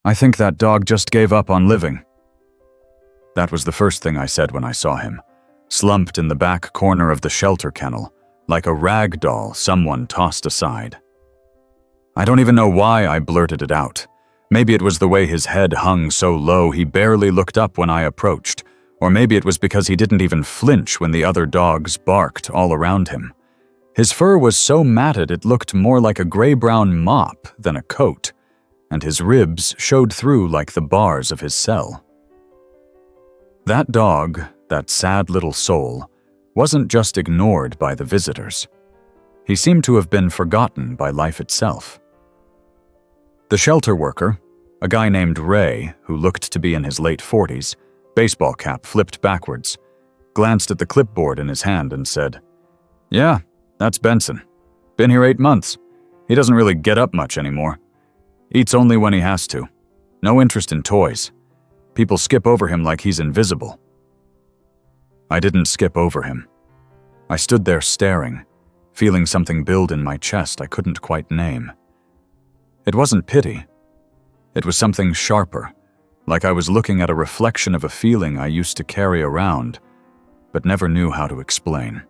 "I think that dog just gave up on living." That was the first thing I said when I saw him, slumped in the back corner of the shelter kennel, like a rag doll someone tossed aside. I don't even know why I blurted it out. Maybe it was the way his head hung so low he barely looked up when I approached, or maybe it was because he didn't even flinch when the other dogs barked all around him. His fur was so matted it looked more like a gray-brown mop than a coat, and his ribs showed through like the bars of his cell. That dog, that sad little soul, wasn't just ignored by the visitors. He seemed to have been forgotten by life itself. The shelter worker, a guy named Ray, who looked to be in his late 40s, baseball cap flipped backwards, glanced at the clipboard in his hand and said, "Yeah, that's Benson. Been here 8 months. He doesn't really get up much anymore. Eats only when he has to. No interest in toys. People skip over him like he's invisible." I didn't skip over him. I stood there staring, feeling something build in my chest I couldn't quite name. It wasn't pity. It was something sharper, like I was looking at a reflection of a feeling I used to carry around, but never knew how to explain.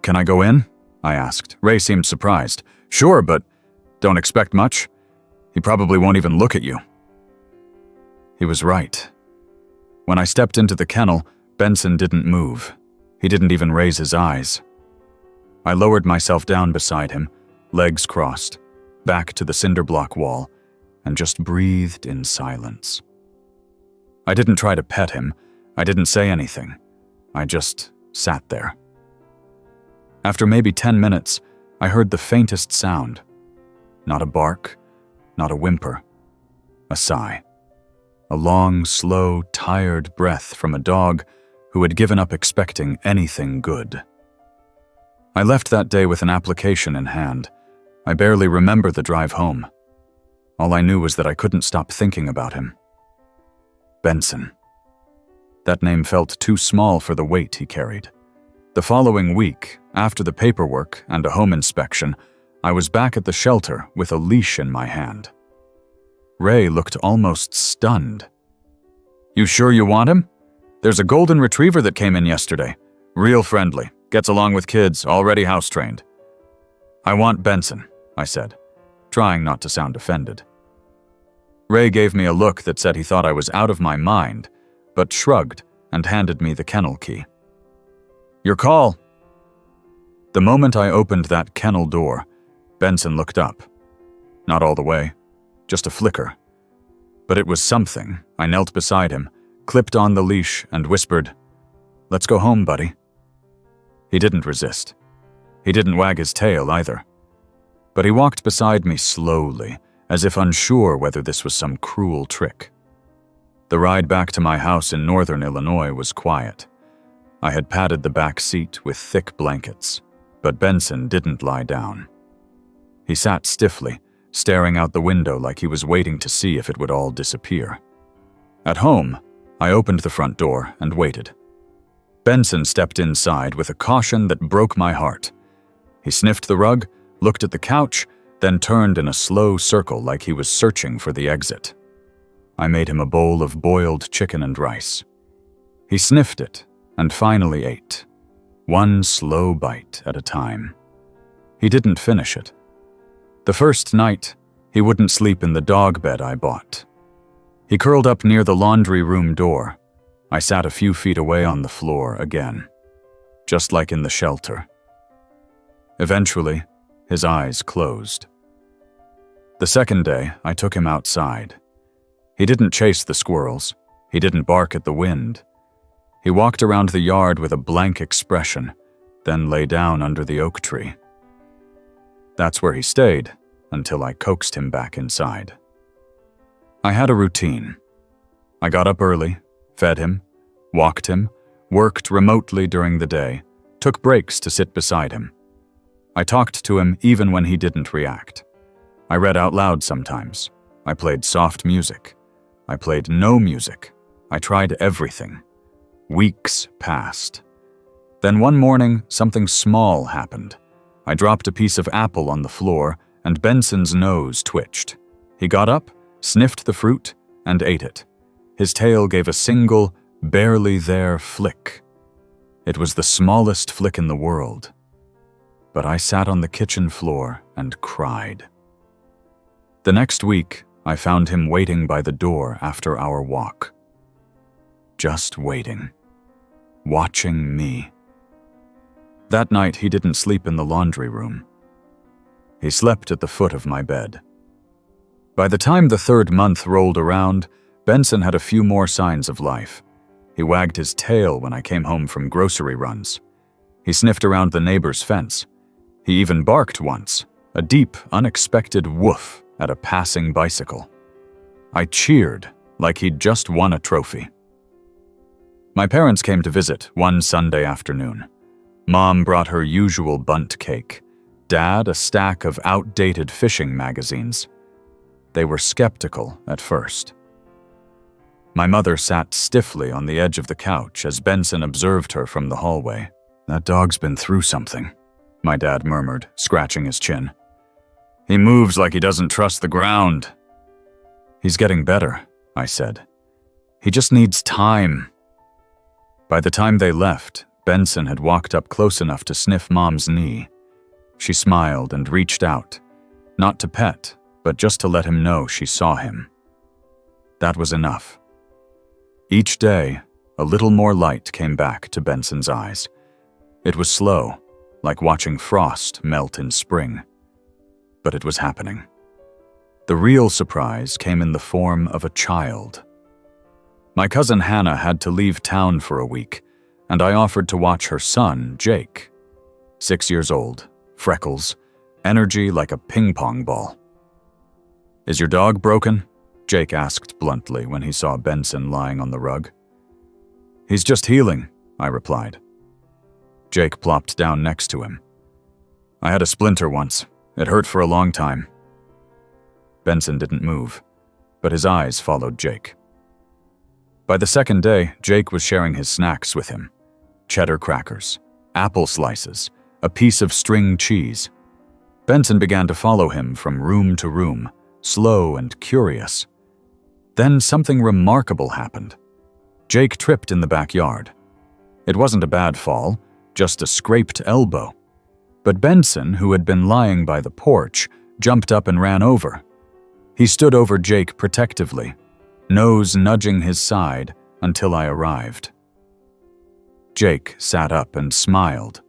"Can I go in?" I asked. Ray seemed surprised. "Sure, but don't expect much. He probably won't even look at you." He was right. When I stepped into the kennel, Benson didn't move. He didn't even raise his eyes. I lowered myself down beside him, legs crossed, back to the cinder block wall, and just breathed in silence. I didn't try to pet him. I didn't say anything. I just sat there. After maybe 10 minutes, I heard the faintest sound. Not a bark, not a whimper. A sigh. A long, slow, tired breath from a dog who had given up expecting anything good. I left that day with an application in hand. I barely remember the drive home. All I knew was that I couldn't stop thinking about him. Benson. That name felt too small for the weight he carried. The following week, after the paperwork and a home inspection, I was back at the shelter with a leash in my hand. Ray looked almost stunned. "You sure you want him? There's a golden retriever that came in yesterday. Real friendly, gets along with kids, already house-trained." "I want Benson," I said, trying not to sound offended. Ray gave me a look that said he thought I was out of my mind, but shrugged and handed me the kennel key. "Your call." The moment I opened that kennel door, Benson looked up. Not all the way, just a flicker. But it was something. I knelt beside him, clipped on the leash, and whispered, "Let's go home, buddy." He didn't resist. He didn't wag his tail either. But he walked beside me slowly, as if unsure whether this was some cruel trick. The ride back to my house in northern Illinois was quiet. I had padded the back seat with thick blankets, but Benson didn't lie down. He sat stiffly, staring out the window like he was waiting to see if it would all disappear. At home, I opened the front door and waited. Benson stepped inside with a caution that broke my heart. He sniffed the rug, looked at the couch, then turned in a slow circle like he was searching for the exit. I made him a bowl of boiled chicken and rice. He sniffed it and finally ate, one slow bite at a time. He didn't finish it. The first night, he wouldn't sleep in the dog bed I bought. He curled up near the laundry room door. I sat a few feet away on the floor again, just like in the shelter. Eventually, his eyes closed. The second day, I took him outside. He didn't chase the squirrels. He didn't bark at the wind. He walked around the yard with a blank expression, then lay down under the oak tree. That's where he stayed until I coaxed him back inside. I had a routine. I got up early, fed him, walked him, worked remotely during the day, took breaks to sit beside him. I talked to him even when he didn't react. I read out loud sometimes. I played soft music. I played no music. I tried everything. Weeks passed. Then one morning, something small happened. I dropped a piece of apple on the floor, and Benson's nose twitched. He got up, sniffed the fruit, and ate it. His tail gave a single, barely there flick. It was the smallest flick in the world. But I sat on the kitchen floor and cried. The next week, I found him waiting by the door after our walk. Just waiting. Watching me. That night, he didn't sleep in the laundry room. He slept at the foot of my bed. By the time the 3rd month rolled around, Benson had a few more signs of life. He wagged his tail when I came home from grocery runs. He sniffed around the neighbor's fence. He even barked once, a deep, unexpected woof at a passing bicycle. I cheered like he'd just won a trophy. My parents came to visit one Sunday afternoon. Mom brought her usual bundt cake. Dad a stack of outdated fishing magazines. They were skeptical at first. My mother sat stiffly on the edge of the couch as Benson observed her from the hallway. "That dog's been through something," my dad murmured, scratching his chin. "He moves like he doesn't trust the ground." "He's getting better," I said. "He just needs time." By the time they left, Benson had walked up close enough to sniff Mom's knee. She smiled and reached out, not to pet, but just to let him know she saw him. That was enough. Each day, a little more light came back to Benson's eyes. It was slow, like watching frost melt in spring. But it was happening. The real surprise came in the form of a child. My cousin Hannah had to leave town for a week, and I offered to watch her son, Jake. 6 years old, freckles, energy like a ping-pong ball. "Is your dog broken?" Jake asked bluntly when he saw Benson lying on the rug. "He's just healing," I replied. Jake plopped down next to him. "I had a splinter once. It hurt for a long time." Benson didn't move, but his eyes followed Jake. By the 2nd day, Jake was sharing his snacks with him. Cheddar crackers, apple slices, a piece of string cheese. Benson began to follow him from room to room, slow and curious. Then something remarkable happened. Jake tripped in the backyard. It wasn't a bad fall, just a scraped elbow. But Benson, who had been lying by the porch, jumped up and ran over. He stood over Jake protectively, nose nudging his side until I arrived. Jake sat up and smiled.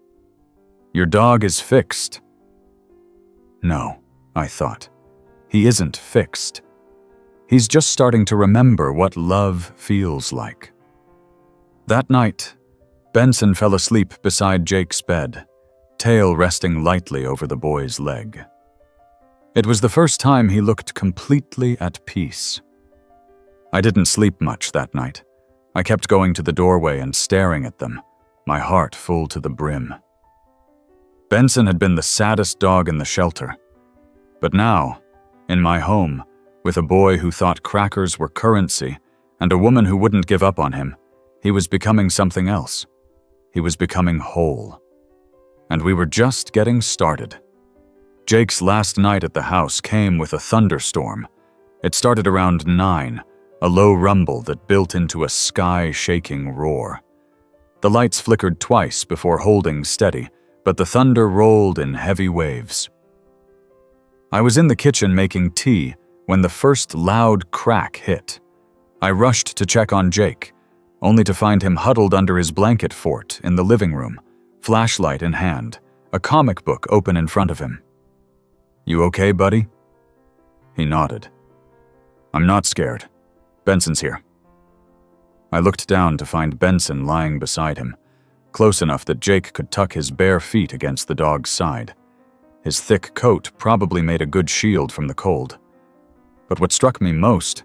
"Your dog is fixed." No, I thought. He isn't fixed. He's just starting to remember what love feels like. That night, Benson fell asleep beside Jake's bed, tail resting lightly over the boy's leg. It was the first time he looked completely at peace. I didn't sleep much that night. I kept going to the doorway and staring at them, my heart full to the brim. Benson had been the saddest dog in the shelter. But now, in my home, with a boy who thought crackers were currency and a woman who wouldn't give up on him, he was becoming something else. He was becoming whole. And we were just getting started. Jake's last night at the house came with a thunderstorm. It started around 9, a low rumble that built into a sky-shaking roar. The lights flickered twice before holding steady, but the thunder rolled in heavy waves. I was in the kitchen making tea when the first loud crack hit. I rushed to check on Jake, only to find him huddled under his blanket fort in the living room, flashlight in hand, a comic book open in front of him. "You okay, buddy?" He nodded. "I'm not scared. Benson's here." I looked down to find Benson lying beside him, close enough that Jake could tuck his bare feet against the dog's side. His thick coat probably made a good shield from the cold. But what struck me most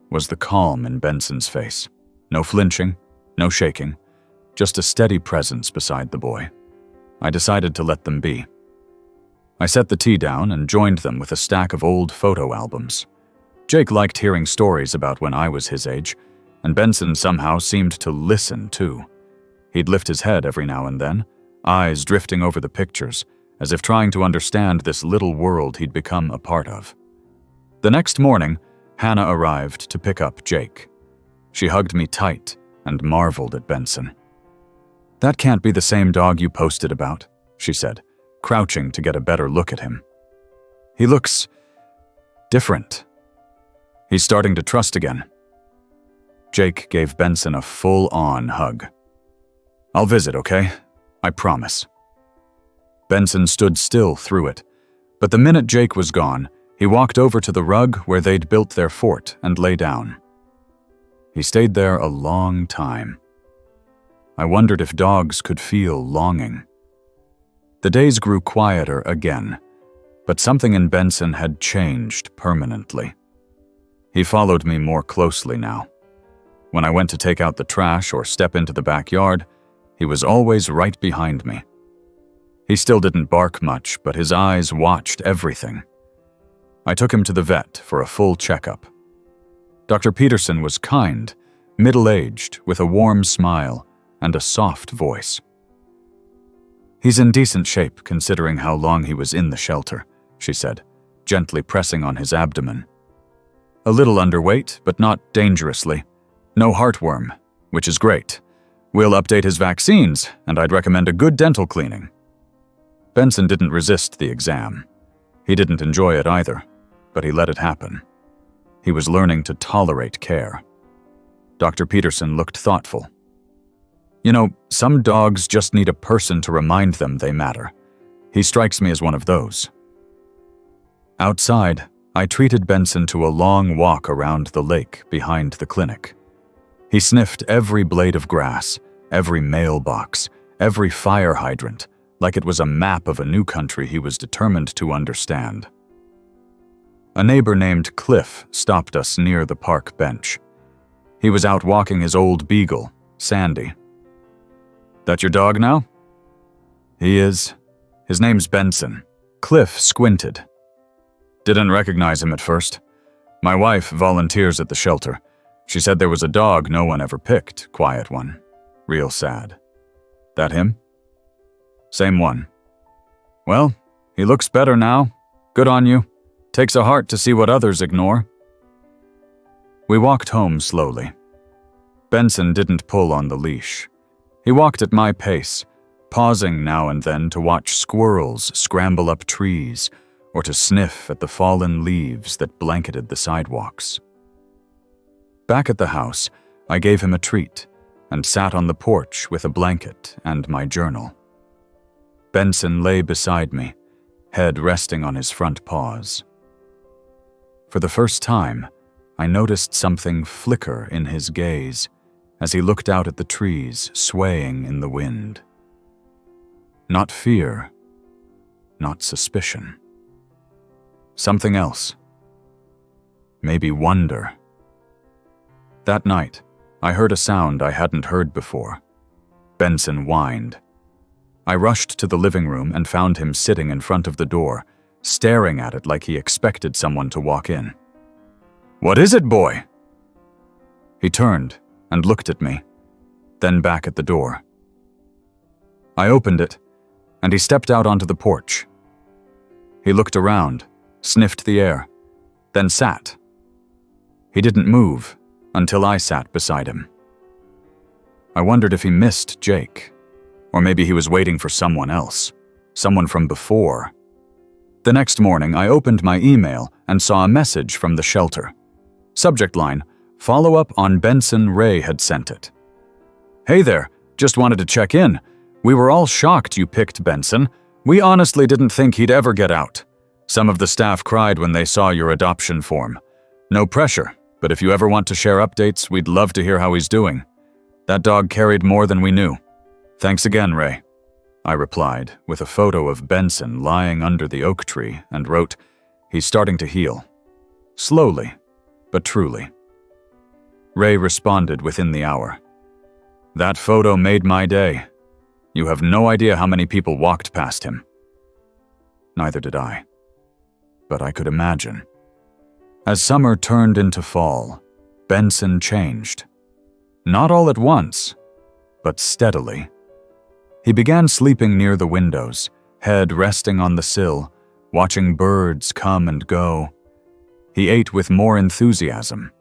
was the calm in Benson's face. No flinching, no shaking, just a steady presence beside the boy. I decided to let them be. I set the tea down and joined them with a stack of old photo albums. Jake liked hearing stories about when I was his age, and Benson somehow seemed to listen too. He'd lift his head every now and then, eyes drifting over the pictures, as if trying to understand this little world he'd become a part of. The next morning, Hannah arrived to pick up Jake. She hugged me tight and marveled at Benson. "That can't be the same dog you posted about," she said, crouching to get a better look at him. "He looks different. He's starting to trust again." Jake gave Benson a full-on hug. "I'll visit, okay? I promise." Benson stood still through it, but the minute Jake was gone, he walked over to the rug where they'd built their fort and lay down. He stayed there a long time. I wondered if dogs could feel longing. The days grew quieter again, but something in Benson had changed permanently. He followed me more closely now. When I went to take out the trash or step into the backyard, he was always right behind me. He still didn't bark much, but his eyes watched everything. I took him to the vet for a full checkup. Dr. Peterson was kind, middle-aged, with a warm smile and a soft voice. "He's in decent shape considering how long he was in the shelter," she said, gently pressing on his abdomen. "A little underweight, but not dangerously. No heartworm, which is great. We'll update his vaccines, and I'd recommend a good dental cleaning." Benson didn't resist the exam. He didn't enjoy it either, but he let it happen. He was learning to tolerate care. Dr. Peterson looked thoughtful. "You know, some dogs just need a person to remind them they matter. He strikes me as one of those." Outside, I treated Benson to a long walk around the lake behind the clinic. He sniffed every blade of grass, every mailbox, every fire hydrant, like it was a map of a new country he was determined to understand. A neighbor named Cliff stopped us near the park bench. He was out walking his old beagle, Sandy. "That your dog now?" "He is. His name's Benson." Cliff squinted. "Didn't recognize him at first. My wife volunteers at the shelter. She said there was a dog no one ever picked, quiet one. Real sad." "That him?" "Same one." "Well, he looks better now. Good on you. Takes a heart to see what others ignore." We walked home slowly. Benson didn't pull on the leash. He walked at my pace, pausing now and then to watch squirrels scramble up trees or to sniff at the fallen leaves that blanketed the sidewalks. Back at the house, I gave him a treat and sat on the porch with a blanket and my journal. Benson lay beside me, head resting on his front paws. For the first time, I noticed something flicker in his gaze as he looked out at the trees swaying in the wind. Not fear, not suspicion. Something else. Maybe wonder. That night, I heard a sound I hadn't heard before. Benson whined. I rushed to the living room and found him sitting in front of the door, staring at it like he expected someone to walk in. "What is it, boy?" He turned and looked at me, then back at the door. I opened it, and he stepped out onto the porch. He looked around, sniffed the air, then sat. He didn't move until I sat beside him. I wondered if he missed Jake, or maybe he was waiting for someone else, someone from before. The next morning, I opened my email and saw a message from the shelter. Subject line, "Follow-up on Benson. Ray had sent it." "Hey there, just wanted to check in. We were all shocked you picked Benson. We honestly didn't think he'd ever get out. Some of the staff cried when they saw your adoption form. No pressure, but if you ever want to share updates, we'd love to hear how he's doing. That dog carried more than we knew. Thanks again, Ray." I replied with a photo of Benson lying under the oak tree and wrote, "He's starting to heal. Slowly, but truly." Ray responded within the hour. "That photo made my day. You have no idea how many people walked past him." Neither did I. But I could imagine. As summer turned into fall, Benson changed. Not all at once, but steadily. He began sleeping near the windows, head resting on the sill, watching birds come and go. He ate with more enthusiasm.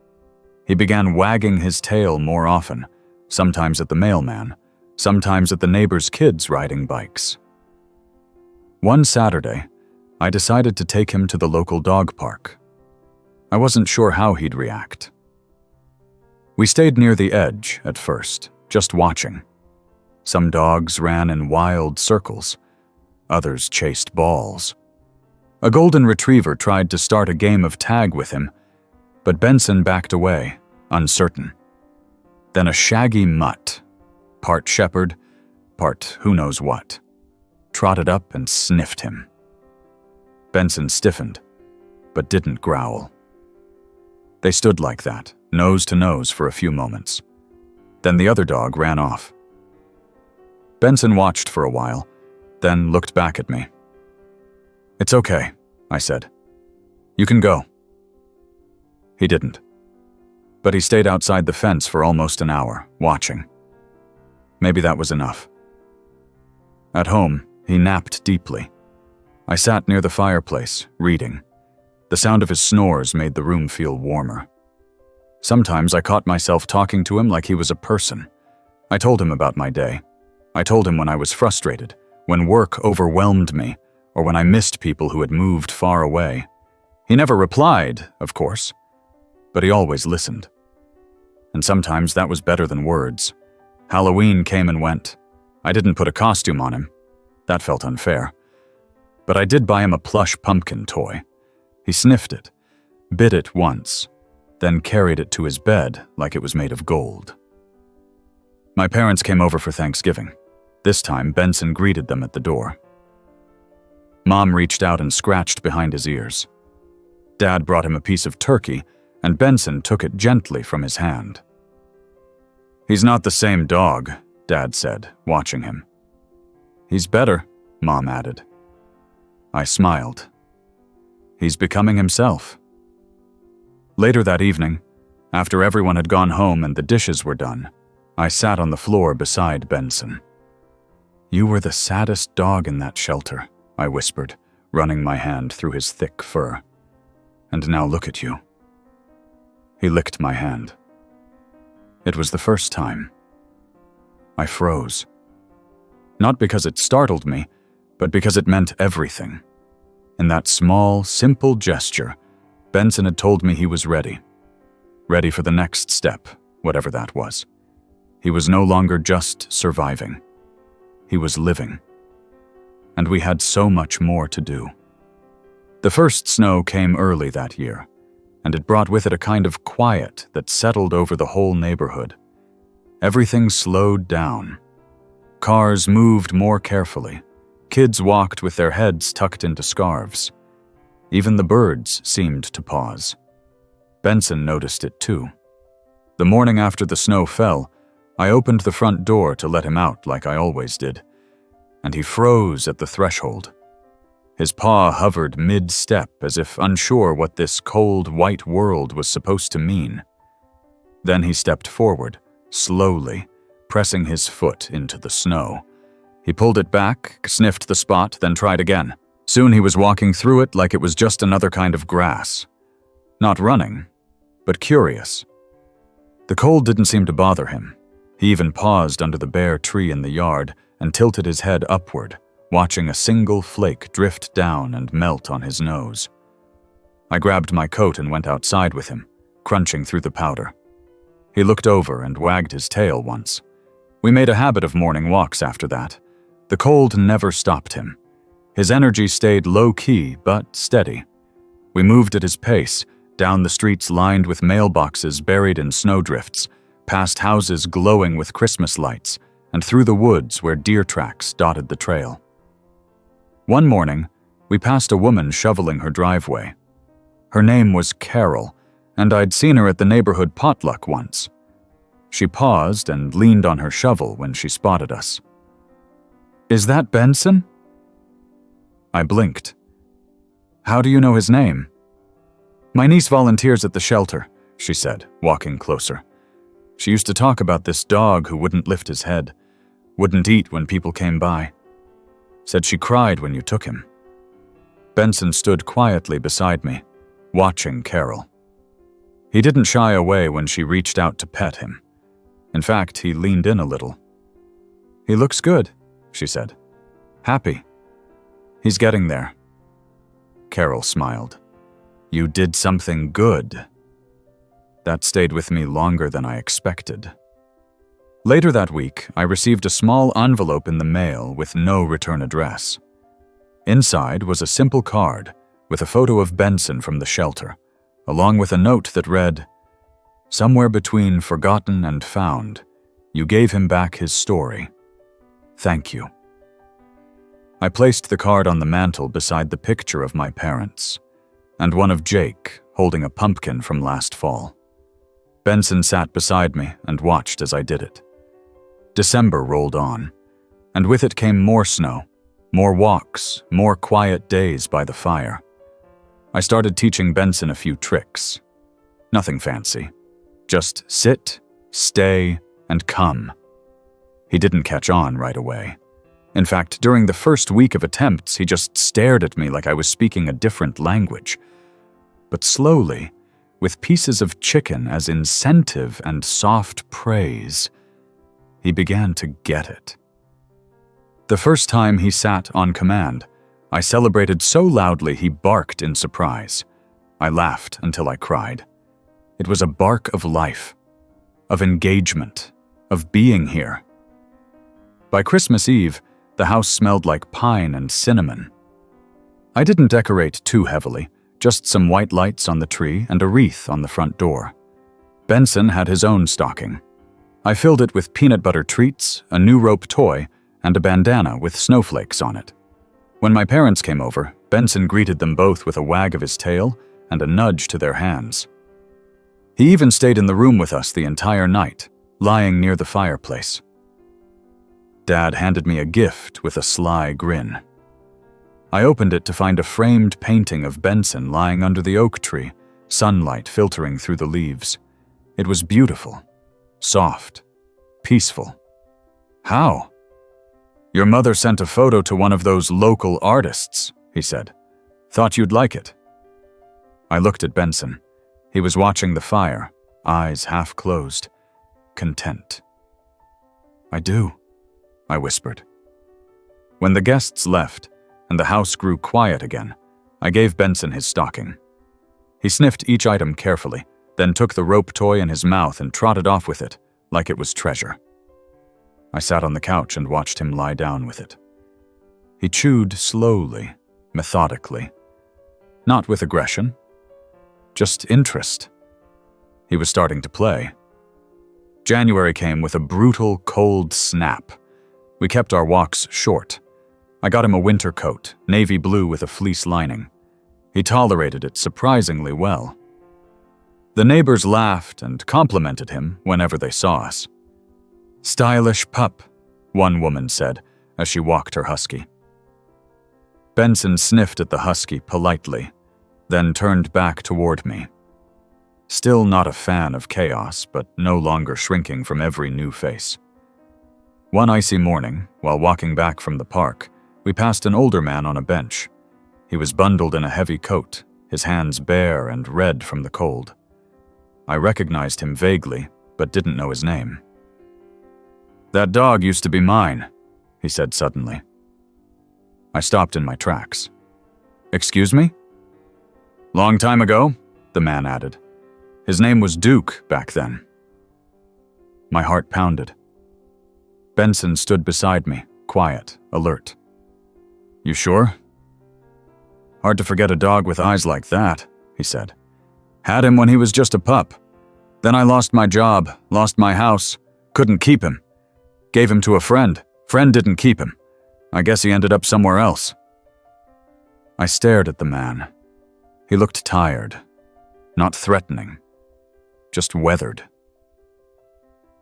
He began wagging his tail more often, sometimes at the mailman, sometimes at the neighbors' kids riding bikes. One Saturday, I decided to take him to the local dog park. I wasn't sure how he'd react. We stayed near the edge at first, just watching. Some dogs ran in wild circles. Others chased balls. A golden retriever tried to start a game of tag with him, but Benson backed away, uncertain. Then a shaggy mutt, part shepherd, part who knows what, trotted up and sniffed him. Benson stiffened, but didn't growl. They stood like that, nose to nose for a few moments. Then the other dog ran off. Benson watched for a while, then looked back at me. "It's okay," I said. "You can go." He didn't. But he stayed outside the fence for almost an hour, watching. Maybe that was enough. At home, he napped deeply. I sat near the fireplace, reading. The sound of his snores made the room feel warmer. Sometimes I caught myself talking to him like he was a person. I told him about my day. I told him when I was frustrated, when work overwhelmed me, or when I missed people who had moved far away. He never replied, of course, but he always listened. And sometimes that was better than words. Halloween came and went. I didn't put a costume on him. That felt unfair. But I did buy him a plush pumpkin toy. He sniffed it, bit it once, then carried it to his bed like it was made of gold. My parents came over for Thanksgiving. This time, Benson greeted them at the door. Mom reached out and scratched behind his ears. Dad brought him a piece of turkey, and Benson took it gently from his hand. "He's not the same dog," Dad said, watching him. "He's better," Mom added. I smiled. He's becoming himself. Later that evening, after everyone had gone home and the dishes were done, I sat on the floor beside Benson. "You were the saddest dog in that shelter," I whispered, running my hand through his thick fur. "And now look at you." He licked my hand. It was the first time. I froze. Not because it startled me, but because it meant everything. In that small, simple gesture, Benson had told me he was ready. Ready for the next step, whatever that was. He was no longer just surviving. He was living. And we had so much more to do. The first snow came early that year, and it brought with it a kind of quiet that settled over the whole neighborhood. Everything slowed down. Cars moved more carefully. Kids walked with their heads tucked into scarves. Even the birds seemed to pause. Benson noticed it too. The morning after the snow fell, I opened the front door to let him out like I always did, and he froze at the threshold. His paw hovered mid-step as if unsure what this cold, white world was supposed to mean. Then he stepped forward, slowly, pressing his foot into the snow. He pulled it back, sniffed the spot, then tried again. Soon he was walking through it like it was just another kind of grass. Not running, but curious. The cold didn't seem to bother him. He even paused under the bare tree in the yard and tilted his head upward, watching a single flake drift down and melt on his nose. I grabbed my coat and went outside with him, crunching through the powder. He looked over and wagged his tail once. We made a habit of morning walks after that. The cold never stopped him. His energy stayed low-key but steady. We moved at his pace, down the streets lined with mailboxes buried in snowdrifts, past houses glowing with Christmas lights, and through the woods where deer tracks dotted the trail. One morning, we passed a woman shoveling her driveway. Her name was Carol, and I'd seen her at the neighborhood potluck once. She paused and leaned on her shovel when she spotted us. "Is that Benson?" I blinked. "How do you know his name?" "My niece volunteers at the shelter," she said, walking closer. She used to talk about this dog who wouldn't lift his head, wouldn't eat when people came by. Said she cried when you took him. Benson stood quietly beside me, watching Carol. He didn't shy away when she reached out to pet him. In fact, he leaned in a little. "He looks good," she said. "Happy. He's getting there." Carol smiled. "You did something good." That stayed with me longer than I expected. Later that week, I received a small envelope in the mail with no return address. Inside was a simple card with a photo of Benson from the shelter, along with a note that read, "Somewhere between forgotten and found, you gave him back his story. Thank you." I placed the card on the mantel beside the picture of my parents, and one of Jake holding a pumpkin from last fall. Benson sat beside me and watched as I did it. December rolled on, and with it came more snow, more walks, more quiet days by the fire. I started teaching Benson a few tricks. Nothing fancy. Just sit, stay, and come. He didn't catch on right away. In fact, during the first week of attempts, he just stared at me like I was speaking a different language. But slowly, with pieces of chicken as incentive and soft praise, he began to get it. The first time he sat on command, I celebrated so loudly he barked in surprise. I laughed until I cried. It was a bark of life, of engagement, of being here. By Christmas Eve, the house smelled like pine and cinnamon. I didn't decorate too heavily, just some white lights on the tree and a wreath on the front door. Benson had his own stocking. I filled it with peanut butter treats, a new rope toy, and a bandana with snowflakes on it. When my parents came over, Benson greeted them both with a wag of his tail and a nudge to their hands. He even stayed in the room with us the entire night, lying near the fireplace. Dad handed me a gift with a sly grin. I opened it to find a framed painting of Benson lying under the oak tree, sunlight filtering through the leaves. It was beautiful, soft, peaceful. "How?" "Your mother sent a photo to one of those local artists," he said. "Thought you'd like it." I looked at Benson. He was watching the fire, eyes half closed, content. "I do," I whispered. When the guests left and the house grew quiet again, I gave Benson his stocking. He sniffed each item carefully, then took the rope toy in his mouth and trotted off with it, like it was treasure. I sat on the couch and watched him lie down with it. He chewed slowly, methodically. Not with aggression, just interest. He was starting to play. January came with a brutal, cold snap. We kept our walks short. I got him a winter coat, navy blue with a fleece lining. He tolerated it surprisingly well. The neighbors laughed and complimented him whenever they saw us. "Stylish pup," one woman said as she walked her husky. Benson sniffed at the husky politely, then turned back toward me. Still not a fan of chaos, but no longer shrinking from every new face. One icy morning, while walking back from the park, we passed an older man on a bench. He was bundled in a heavy coat, his hands bare and red from the cold. I recognized him vaguely, but didn't know his name. "That dog used to be mine," he said suddenly. I stopped in my tracks. "Excuse me?" "Long time ago," the man added. "His name was Duke back then." My heart pounded. Benson stood beside me, quiet, alert. "You sure?" "Hard to forget a dog with eyes like that," he said. "Had him when he was just a pup. Then I lost my job, lost my house, couldn't keep him. Gave him to a friend. Friend didn't keep him. I guess he ended up somewhere else." I stared at the man. He looked tired, not threatening, just weathered.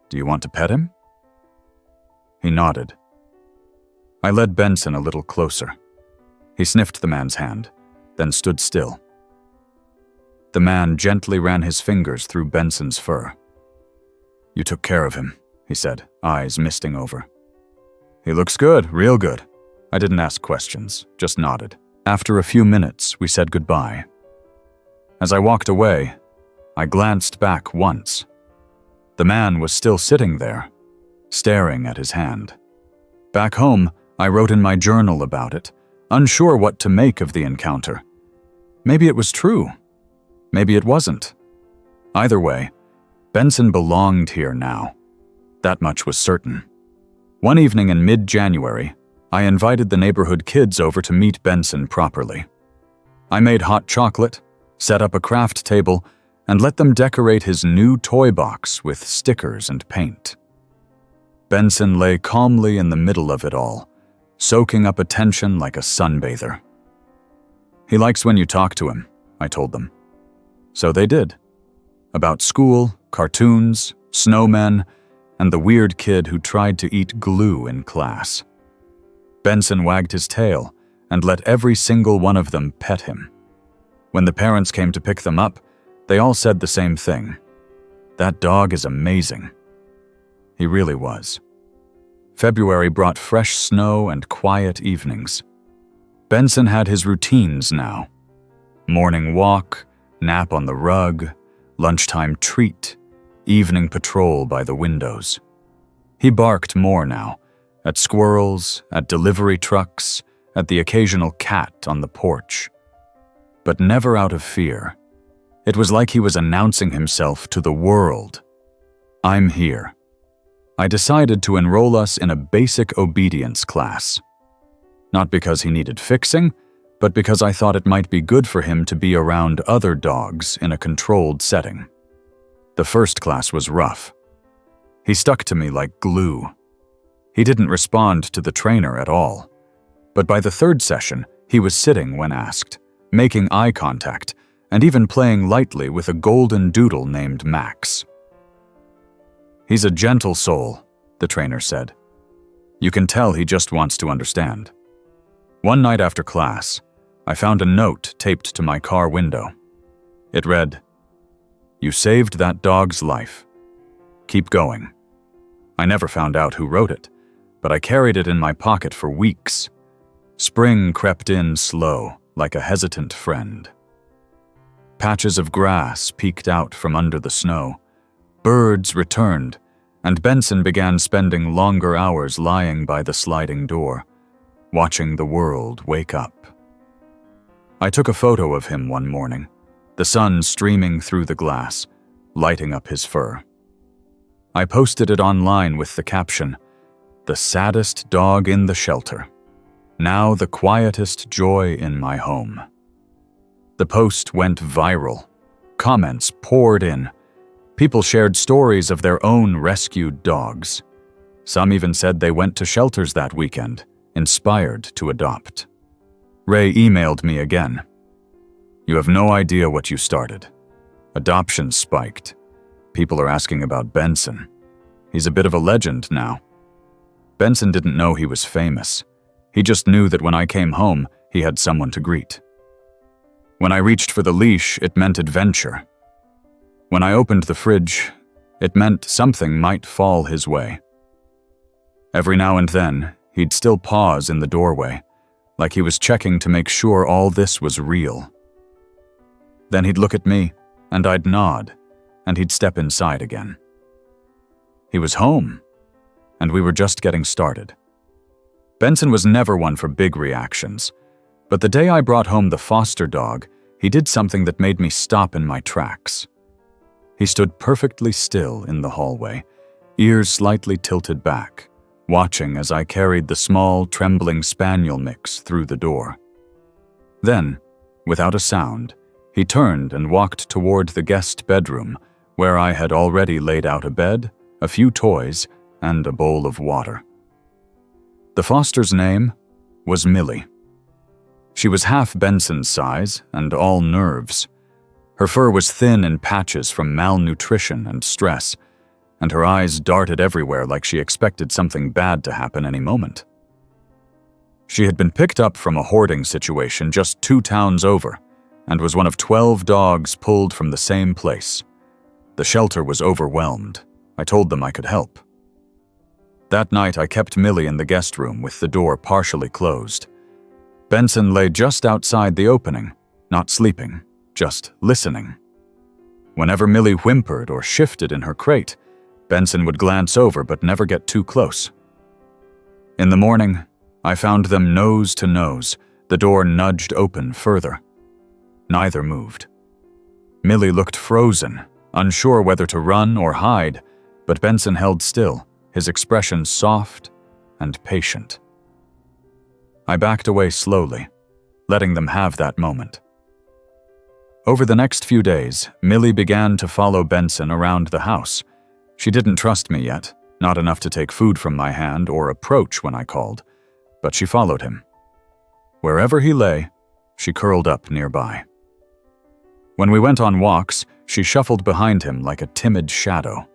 "Do you want to pet him?" He nodded. I led Benson a little closer. He sniffed the man's hand, then stood still. The man gently ran his fingers through Benson's fur. "You took care of him," he said, eyes misting over. "He looks good, real good." I didn't ask questions, just nodded. After a few minutes, we said goodbye. As I walked away, I glanced back once. The man was still sitting there, staring at his hand. Back home, I wrote in my journal about it, unsure what to make of the encounter. Maybe it was true. Maybe it wasn't. Either way, Benson belonged here now. That much was certain. One evening in mid-January, I invited the neighborhood kids over to meet Benson properly. I made hot chocolate, set up a craft table, and let them decorate his new toy box with stickers and paint. Benson lay calmly in the middle of it all, soaking up attention like a sunbather. He likes when you talk to him, I told them. So they did. About school, cartoons, snowmen, and the weird kid who tried to eat glue in class. Benson wagged his tail and let every single one of them pet him. When the parents came to pick them up, they all said the same thing. That dog is amazing. He really was. February brought fresh snow and quiet evenings. Benson had his routines now. Morning walk, nap on the rug, lunchtime treat, evening patrol by the windows. He barked more now, at squirrels, at delivery trucks, at the occasional cat on the porch. But never out of fear. It was like he was announcing himself to the world. I'm here. I decided to enroll us in a basic obedience class. Not because he needed fixing, but because I thought it might be good for him to be around other dogs in a controlled setting. The first class was rough. He stuck to me like glue. He didn't respond to the trainer at all. But by the third session, he was sitting when asked, making eye contact, and even playing lightly with a golden doodle named Max. He's a gentle soul, the trainer said. You can tell he just wants to understand. One night after class, I found a note taped to my car window. It read, "You saved that dog's life. Keep going." I never found out who wrote it, but I carried it in my pocket for weeks. Spring crept in slow, like a hesitant friend. Patches of grass peeked out from under the snow. Birds returned, and Benson began spending longer hours lying by the sliding door, watching the world wake up. I took a photo of him one morning, the sun streaming through the glass, lighting up his fur. I posted it online with the caption, "The saddest dog in the shelter. Now the quietest joy in my home." The post went viral. Comments poured in. People shared stories of their own rescued dogs. Some even said they went to shelters that weekend, inspired to adopt. Ray emailed me again. "You have no idea what you started. Adoptions spiked. People are asking about Benson. He's a bit of a legend now." Benson didn't know he was famous. He just knew that when I came home, he had someone to greet. When I reached for the leash, it meant adventure. When I opened the fridge, it meant something might fall his way. Every now and then, he'd still pause in the doorway, like he was checking to make sure all this was real. Then he'd look at me, and I'd nod, and he'd step inside again. He was home, and we were just getting started. Benson was never one for big reactions, but the day I brought home the foster dog, he did something that made me stop in my tracks. He stood perfectly still in the hallway, ears slightly tilted back, watching as I carried the small, trembling spaniel mix through the door. Then, without a sound, he turned and walked toward the guest bedroom, where I had already laid out a bed, a few toys, and a bowl of water. The foster's name was Millie. She was half Benson's size and all nerves. Her fur was thin in patches from malnutrition and stress, and her eyes darted everywhere like she expected something bad to happen any moment. She had been picked up from a hoarding situation just 2 towns over, and was one of 12 dogs pulled from the same place. The shelter was overwhelmed. I told them I could help. That night, I kept Millie in the guest room with the door partially closed. Benson lay just outside the opening, not sleeping, just listening. Whenever Millie whimpered or shifted in her crate, Benson would glance over but never get too close. In the morning, I found them nose to nose, the door nudged open further. Neither moved. Millie looked frozen, unsure whether to run or hide, but Benson held still, his expression soft and patient. I backed away slowly, letting them have that moment. Over the next few days, Millie began to follow Benson around the house. She didn't trust me yet, not enough to take food from my hand or approach when I called, but she followed him. Wherever he lay, she curled up nearby. When we went on walks, she shuffled behind him like a timid shadow.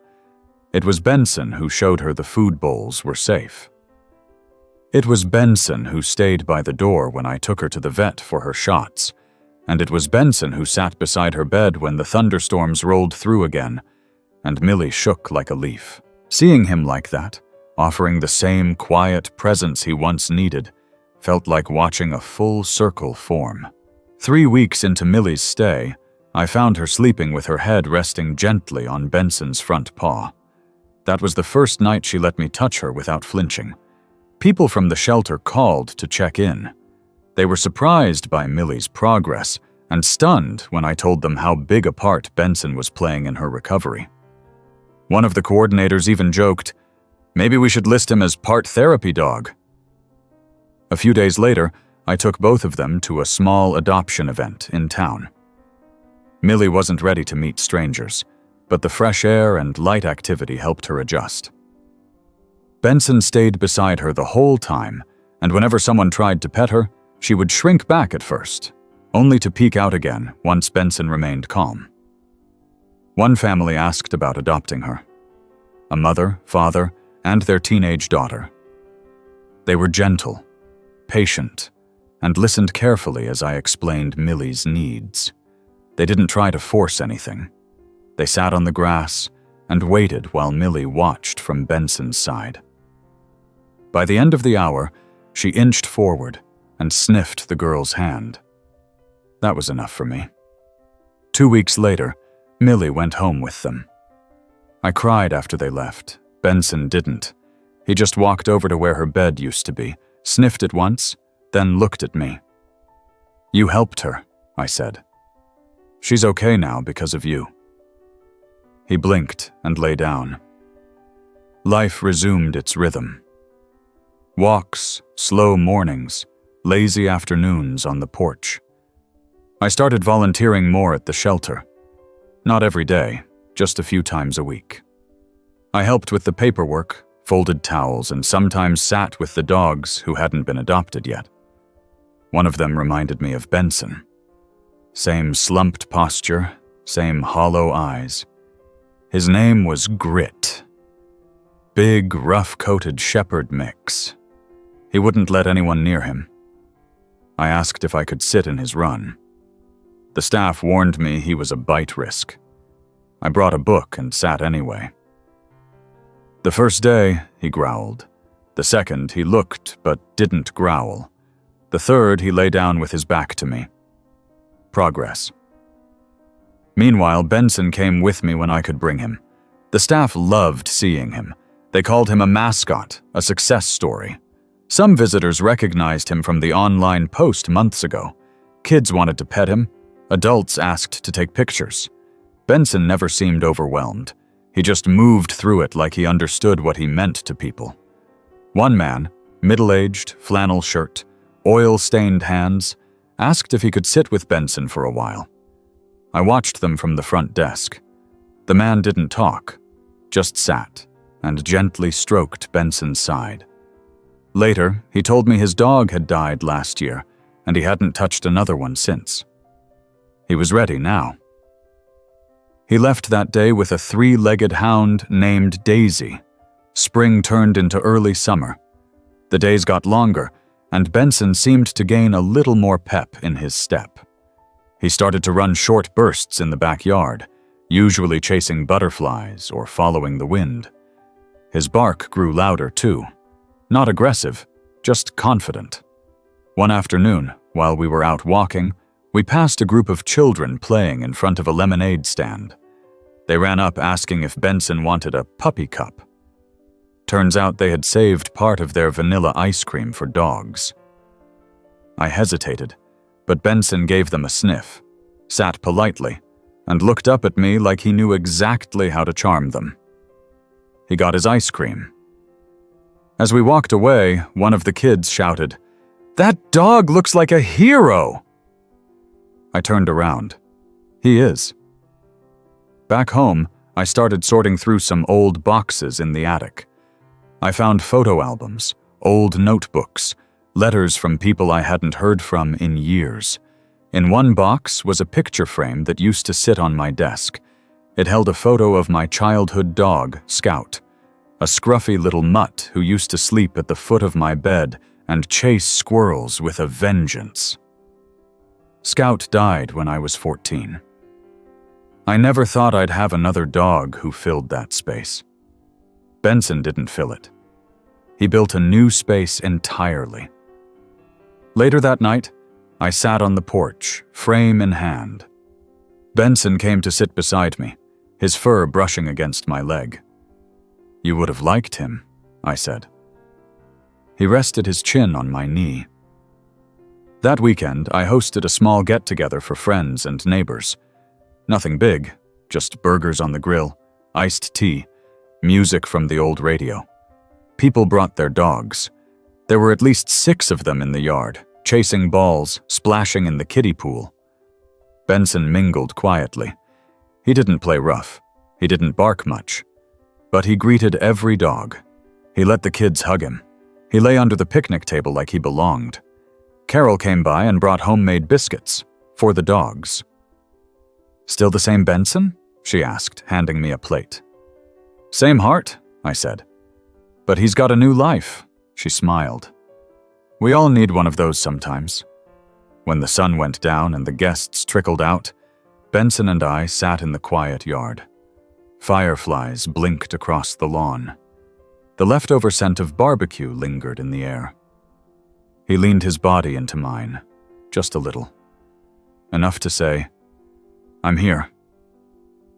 It was Benson who showed her the food bowls were safe. It was Benson who stayed by the door when I took her to the vet for her shots, and it was Benson who sat beside her bed when the thunderstorms rolled through again, and Millie shook like a leaf. Seeing him like that, offering the same quiet presence he once needed, felt like watching a full circle form. 3 weeks into Millie's stay, I found her sleeping with her head resting gently on Benson's front paw. That was the first night she let me touch her without flinching. People from the shelter called to check in. They were surprised by Millie's progress and stunned when I told them how big a part Benson was playing in her recovery. One of the coordinators even joked, "Maybe we should list him as part therapy dog." A few days later, I took both of them to a small adoption event in town. Millie wasn't ready to meet strangers, but the fresh air and light activity helped her adjust. Benson stayed beside her the whole time, and whenever someone tried to pet her, she would shrink back at first, only to peek out again once Benson remained calm. One family asked about adopting her. A mother, father, and their teenage daughter. They were gentle, patient, and listened carefully as I explained Millie's needs. They didn't try to force anything. They sat on the grass and waited while Millie watched from Benson's side. By the end of the hour, she inched forward and sniffed the girl's hand. That was enough for me. 2 weeks later, Millie went home with them. I cried after they left. Benson didn't. He just walked over to where her bed used to be, sniffed it once, then looked at me. "You helped her," I said. "She's okay now because of you." He blinked and lay down. Life resumed its rhythm. Walks, slow mornings, lazy afternoons on the porch. I started volunteering more at the shelter. Not every day, just a few times a week. I helped with the paperwork, folded towels, and sometimes sat with the dogs who hadn't been adopted yet. One of them reminded me of Benson. Same slumped posture, same hollow eyes. His name was Grit. Big, rough-coated shepherd mix. He wouldn't let anyone near him. I asked if I could sit in his run. The staff warned me he was a bite risk. I brought a book and sat anyway. The first day, he growled. The second, he looked but didn't growl. The third, he lay down with his back to me. Progress. Meanwhile, Benson came with me when I could bring him. The staff loved seeing him. They called him a mascot, a success story. Some visitors recognized him from the online post months ago. Kids wanted to pet him. Adults asked to take pictures. Benson never seemed overwhelmed. He just moved through it like he understood what he meant to people. One man, middle-aged, flannel shirt, oil-stained hands, asked if he could sit with Benson for a while. I watched them from the front desk. The man didn't talk, just sat and gently stroked Benson's side. Later, he told me his dog had died last year, and he hadn't touched another one since. He was ready now. He left that day with a 3-legged hound named Daisy. Spring turned into early summer. The days got longer, and Benson seemed to gain a little more pep in his step. He started to run short bursts in the backyard, usually chasing butterflies or following the wind. His bark grew louder too. Not aggressive, just confident. One afternoon, while we were out walking, We passed a group of children playing in front of a lemonade stand. They ran up asking if Benson wanted a puppy cup. Turns out they had saved part of their vanilla ice cream for dogs. I hesitated, but Benson gave them a sniff, sat politely, and looked up at me like he knew exactly how to charm them. He got his ice cream. As we walked away, one of the kids shouted, "That dog looks like a hero!" I turned around. He is. Back home, I started sorting through some old boxes in the attic. I found photo albums, old notebooks, letters from people I hadn't heard from in years. In one box was a picture frame that used to sit on my desk. It held a photo of my childhood dog, Scout, a scruffy little mutt who used to sleep at the foot of my bed and chase squirrels with a vengeance. Scout died when I was 14. I never thought I'd have another dog who filled that space. Benson didn't fill it. He built a new space entirely. Later that night, I sat on the porch, frame in hand. Benson came to sit beside me, his fur brushing against my leg. "You would have liked him," I said. He rested his chin on my knee. That weekend, I hosted a small get-together for friends and neighbors. Nothing big, just burgers on the grill, iced tea, music from the old radio. People brought their dogs. There were at least 6 of them in the yard, chasing balls, splashing in the kiddie pool. Benson mingled quietly. He didn't play rough. He didn't bark much. But he greeted every dog. He let the kids hug him. He lay under the picnic table like he belonged. Carol came by and brought homemade biscuits for the dogs. "Still the same Benson?" she asked, handing me a plate. "Same heart," I said. "But he's got a new life," she smiled. We all need one of those sometimes. When the sun went down and the guests trickled out, Benson and I sat in the quiet yard. Fireflies blinked across the lawn. The leftover scent of barbecue lingered in the air. He leaned his body into mine, just a little. Enough to say, "I'm here."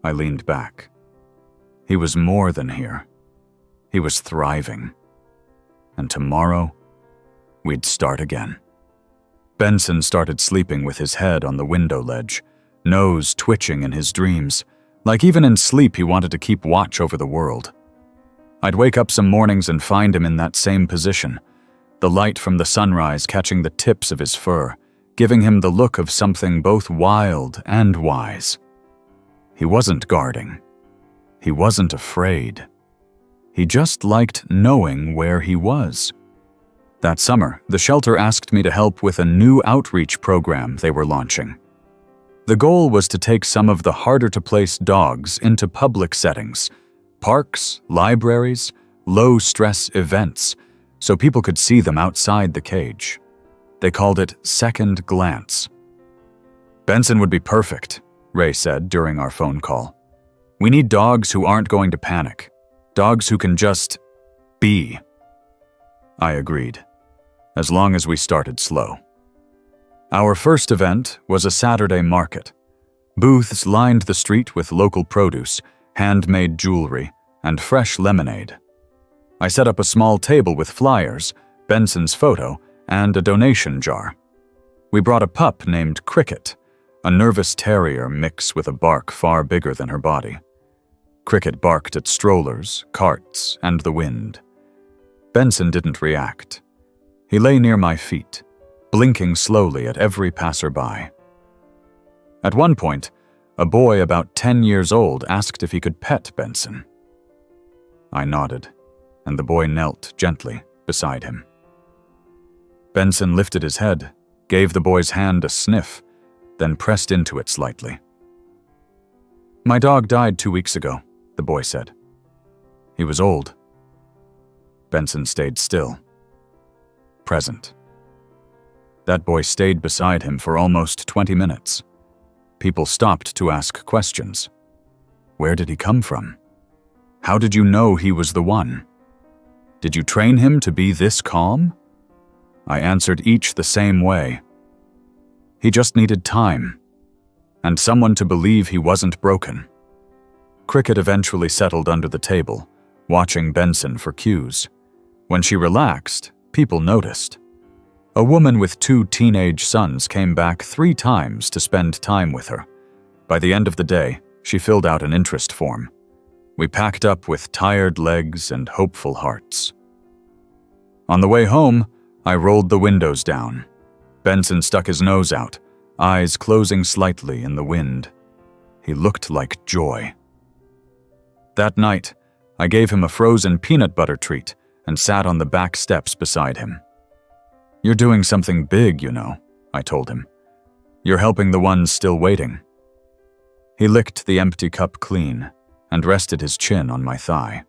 I leaned back. He was more than here. He was thriving. And tomorrow, we'd start again. Benson started sleeping with his head on the window ledge, nose twitching in his dreams, like even in sleep he wanted to keep watch over the world. I'd wake up some mornings and find him in that same position, the light from the sunrise catching the tips of his fur, giving him the look of something both wild and wise. He wasn't guarding. He wasn't afraid. He just liked knowing where he was. That summer, the shelter asked me to help with a new outreach program they were launching. The goal was to take some of the harder-to-place dogs into public settings, parks, libraries, low-stress events, so people could see them outside the cage. They called it Second Glance. "Benson would be perfect," Ray said during our phone call. "We need dogs who aren't going to panic, dogs who can just be." I agreed, as long as we started slow. Our first event was a Saturday market. Booths lined the street with local produce, handmade jewelry, and fresh lemonade. I set up a small table with flyers, Benson's photo, and a donation jar. We brought a pup named Cricket, a nervous terrier mix with a bark far bigger than her body. Cricket barked at strollers, carts, and the wind. Benson didn't react. He lay near my feet, blinking slowly at every passerby. At one point, a boy about 10 years old asked if he could pet Benson. I nodded, and the boy knelt gently beside him. Benson lifted his head, gave the boy's hand a sniff, then pressed into it slightly. "My dog died 2 weeks ago," the boy said. "He was old." Benson stayed still, present. That boy stayed beside him for almost 20 minutes. People stopped to ask questions. Where did he come from? How did you know he was the one? Did you train him to be this calm? I answered each the same way. He just needed time, and someone to believe he wasn't broken. Cricket eventually settled under the table, watching Benson for cues. When she relaxed, people noticed. A woman with 2 teenage sons came back 3 times to spend time with her. By the end of the day, she filled out an interest form. We packed up with tired legs and hopeful hearts. On the way home, I rolled the windows down. Benson stuck his nose out, eyes closing slightly in the wind. He looked like joy. That night, I gave him a frozen peanut butter treat and sat on the back steps beside him. "You're doing something big, you know," I told him. "You're helping the ones still waiting." He licked the empty cup clean and rested his chin on my thigh.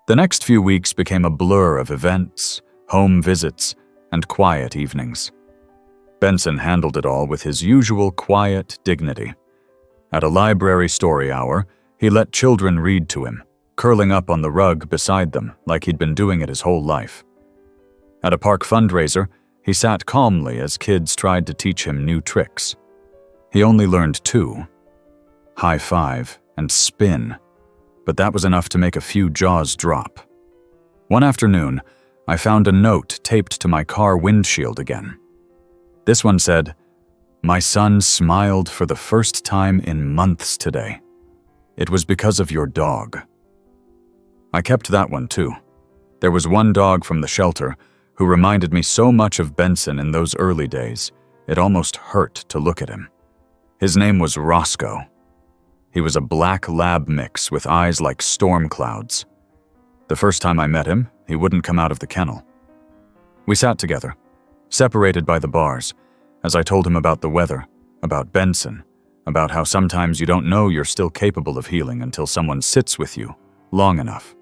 The next few weeks became a blur of events, home visits, and quiet evenings. Benson handled it all with his usual quiet dignity. At a library story hour, he let children read to him, curling up on the rug beside them like he'd been doing it his whole life. At a park fundraiser, he sat calmly as kids tried to teach him new tricks. He only learned 2: high five and spin, but that was enough to make a few jaws drop. One afternoon, I found a note taped to my car windshield again. This one said, "My son smiled for the first time in months today. It was because of your dog." I kept that one too. There was one dog from the shelter who reminded me so much of Benson in those early days, it almost hurt to look at him. His name was Roscoe. He was a black lab mix with eyes like storm clouds. The first time I met him, he wouldn't come out of the kennel. We sat together, separated by the bars, as I told him about the weather, about Benson, about how sometimes you don't know you're still capable of healing until someone sits with you long enough.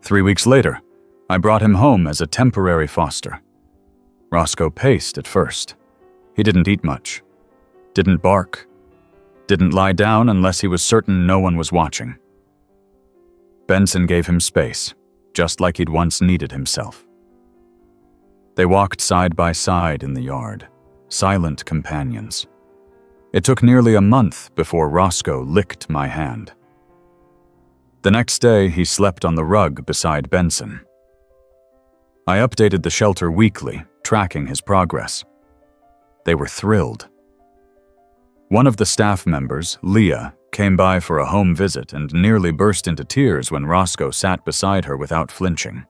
3 weeks later, I brought him home as a temporary foster. Roscoe paced at first. He didn't eat much, didn't bark, didn't lie down unless he was certain no one was watching. Benson gave him space, just like he'd once needed himself. They walked side by side in the yard, silent companions. It took nearly a month before Roscoe licked my hand. The next day, he slept on the rug beside Benson. I updated the shelter weekly, tracking his progress. They were thrilled. One of the staff members, Leah, came by for a home visit and nearly burst into tears when Roscoe sat beside her without flinching.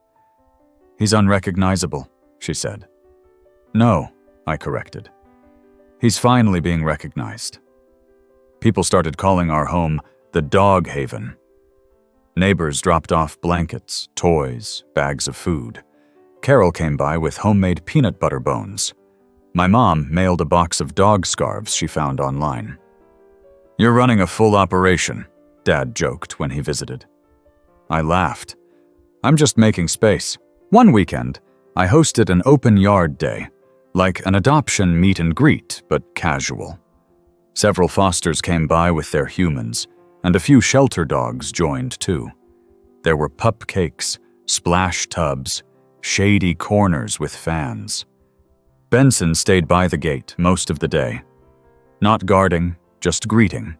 "He's unrecognizable," she said. "No," I corrected. "He's finally being recognized." People started calling our home the Dog Haven. Neighbors dropped off blankets, toys, bags of food. Carol came by with homemade peanut butter bones. My mom mailed a box of dog scarves she found online. "You're running a full operation," Dad joked when he visited. I laughed. "I'm just making space." One weekend, I hosted an open yard day, like an adoption meet and greet, but casual. Several fosters came by with their humans, and a few shelter dogs joined too. There were pup cakes, splash tubs, shady corners with fans. Benson stayed by the gate most of the day. Not guarding, just greeting.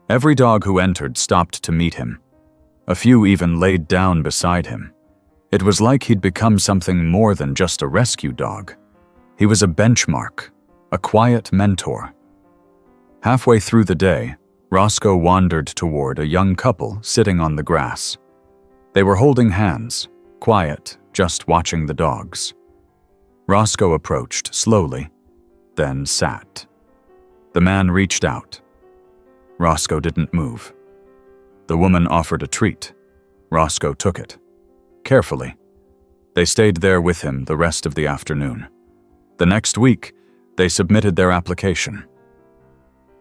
Every dog who entered stopped to meet him. A few even laid down beside him. It was like he'd become something more than just a rescue dog. He was a benchmark, a quiet mentor. Halfway through the day, Roscoe wandered toward a young couple sitting on the grass. They were holding hands, quiet, just watching the dogs. Roscoe approached slowly, then sat. The man reached out. Roscoe didn't move. The woman offered a treat. Roscoe took it. Carefully. They stayed there with him the rest of the afternoon. The next week, they submitted their application.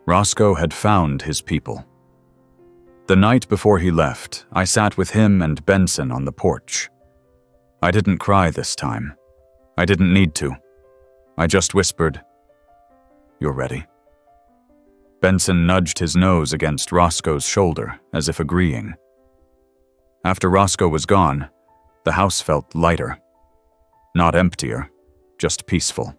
Roscoe had found his people. The night before he left, I sat with him and Benson on the porch. I didn't cry this time. I didn't need to. I just whispered, "You're ready." Benson nudged his nose against Roscoe's shoulder, as if agreeing. After Roscoe was gone, the house felt lighter. Not emptier, just peaceful.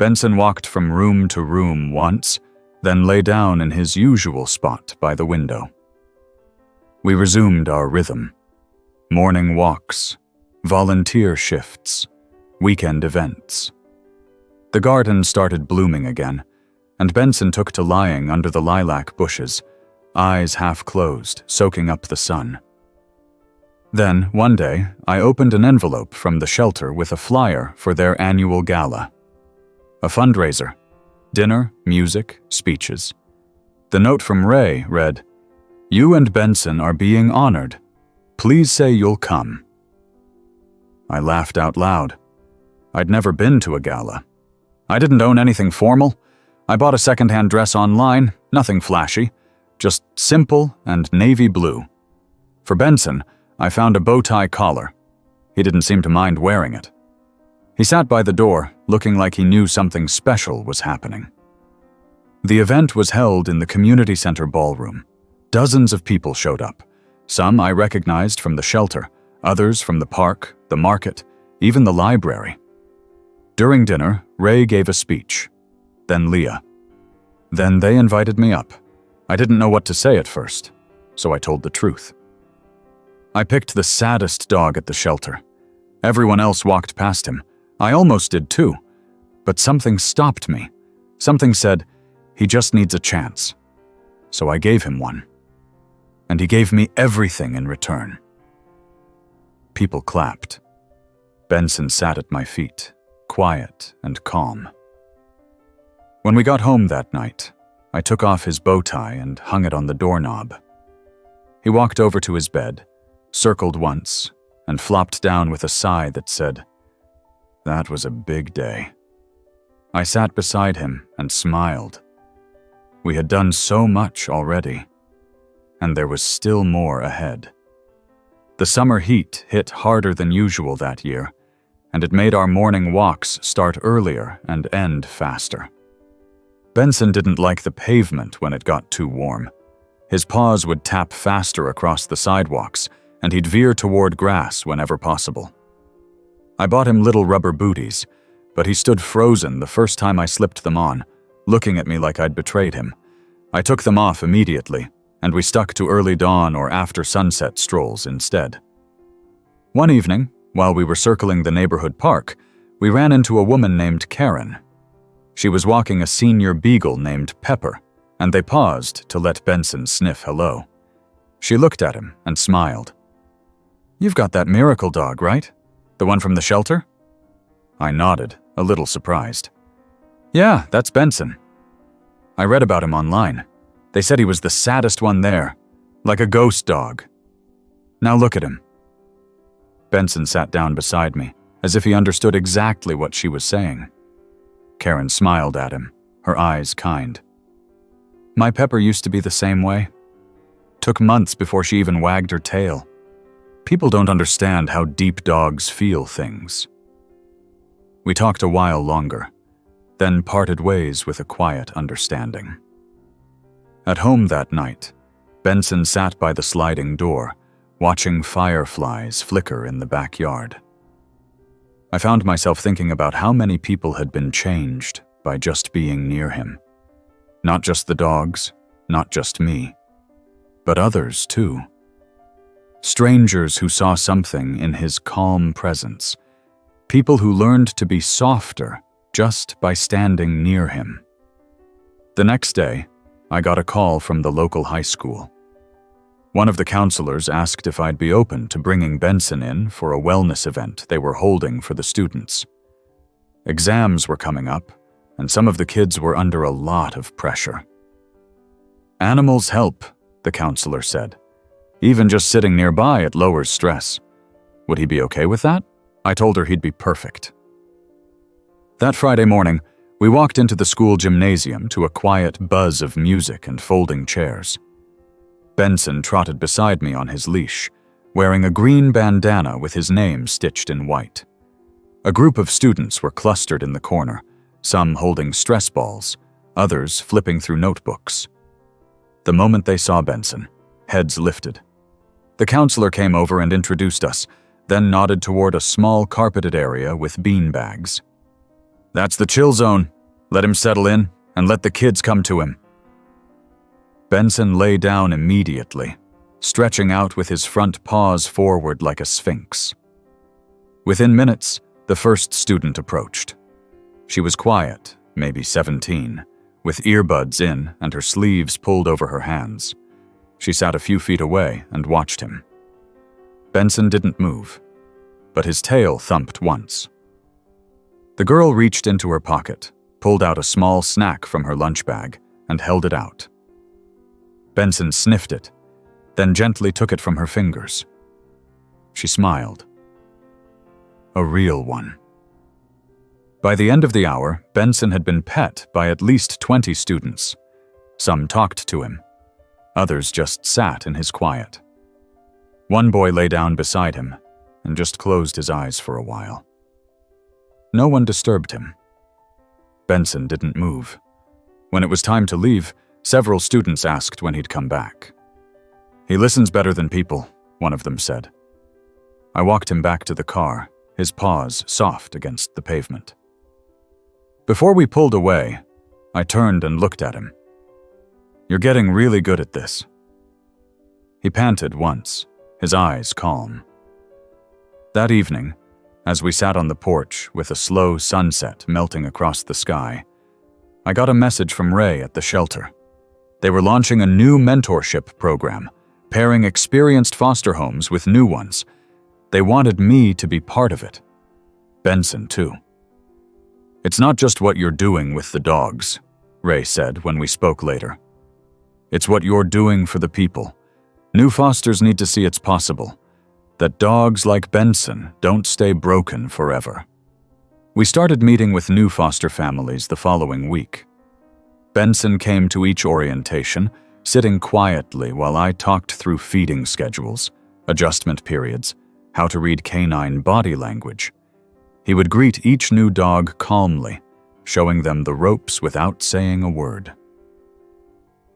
Benson walked from room to room once, then lay down in his usual spot by the window. We resumed our rhythm. Morning walks, volunteer shifts, weekend events. The garden started blooming again, and Benson took to lying under the lilac bushes, eyes half closed, soaking up the sun. Then, one day, I opened an envelope from the shelter with a flyer for their annual gala. A fundraiser, dinner, music, speeches. The note from Ray read, "You and Benson are being honored. Please say you'll come." I laughed out loud. I'd never been to a gala. I didn't own anything formal. I bought a second-hand dress online, nothing flashy, just simple and navy blue. For Benson, I found a bow tie collar. He didn't seem to mind wearing it. He sat by the door, looking like he knew something special was happening. The event was held in the community center ballroom. Dozens of people showed up. Some I recognized from the shelter, others from the park, the market, even the library. During dinner, Ray gave a speech. Then Leah. Then they invited me up. I didn't know what to say at first, so I told the truth. I picked the saddest dog at the shelter. Everyone else walked past him. I almost did too. But something stopped me. Something said, he just needs a chance. So I gave him one. And he gave me everything in return. People clapped. Benson sat at my feet, quiet and calm. When we got home that night, I took off his bow tie and hung it on the doorknob. He walked over to his bed, circled once, and flopped down with a sigh that said, "That was a big day." I sat beside him and smiled. We had done so much already, and there was still more ahead. The summer heat hit harder than usual that year, and it made our morning walks start earlier and end faster. Benson didn't like the pavement when it got too warm. His paws would tap faster across the sidewalks, and he'd veer toward grass whenever possible. I bought him little rubber booties, but he stood frozen the first time I slipped them on, looking at me like I'd betrayed him. I took them off immediately, and we stuck to early dawn or after sunset strolls instead. One evening, while we were circling the neighborhood park, we ran into a woman named Karen. She was walking a senior beagle named Pepper, and they paused to let Benson sniff hello. She looked at him and smiled. "You've got that miracle dog, right? The one from the shelter?" I nodded, a little surprised. "Yeah, that's Benson. I read about him online. They said he was the saddest one there, like a ghost dog. Now look at him." Benson sat down beside me, as if he understood exactly what she was saying. Karen smiled at him, her eyes kind. "My Pepper used to be the same way. Took months before she even wagged her tail. People don't understand how deep dogs feel things." We talked a while longer, then parted ways with a quiet understanding. At home that night, Benson sat by the sliding door, watching fireflies flicker in the backyard. I found myself thinking about how many people had been changed by just being near him. Not just the dogs, not just me, but others too. Strangers who saw something in his calm presence. People who learned to be softer just by standing near him. The next day, I got a call from the local high school. One of the counselors asked if I'd be open to bringing Benson in for a wellness event they were holding for the students. Exams were coming up, and some of the kids were under a lot of pressure. "Animals help," the counselor said. "Even just sitting nearby, it lowers stress. Would he be okay with that?" I told her he'd be perfect. That Friday morning, we walked into the school gymnasium to a quiet buzz of music and folding chairs. Benson trotted beside me on his leash, wearing a green bandana with his name stitched in white. A group of students were clustered in the corner, some holding stress balls, others flipping through notebooks. The moment they saw Benson, heads lifted. The counselor came over and introduced us, then nodded toward a small carpeted area with bean bags. That's the chill zone. Let him settle in, and let the kids come to him. Benson lay down immediately, stretching out with his front paws forward like a sphinx. Within minutes, the first student approached. She was quiet, maybe 17, with earbuds in and her sleeves pulled over her hands. She sat a few feet away and watched him. Benson didn't move, but his tail thumped once. The girl reached into her pocket, pulled out a small snack from her lunch bag, and held it out. Benson sniffed it, then gently took it from her fingers. She smiled. A real one. By the end of the hour, Benson had been pet by at least 20 students. Some talked to him. Others just sat in his quiet. One boy lay down beside him and just closed his eyes for a while. No one disturbed him. Benson didn't move. When it was time to leave, several students asked when he'd come back. "He listens better than people," one of them said. I walked him back to the car, his paws soft against the pavement. Before we pulled away, I turned and looked at him. "You're getting really good at this." He panted once, his eyes calm. That evening, as we sat on the porch with a slow sunset melting across the sky, I got a message from Ray at the shelter. They were launching a new mentorship program, pairing experienced foster homes with new ones. They wanted me to be part of it. Benson, too. "It's not just what you're doing with the dogs," Ray said when we spoke later. "It's what you're doing for the people. New fosters need to see it's possible, that dogs like Benson don't stay broken forever." We started meeting with new foster families the following week. Benson came to each orientation, sitting quietly while I talked through feeding schedules, adjustment periods, how to read canine body language. He would greet each new dog calmly, showing them the ropes without saying a word.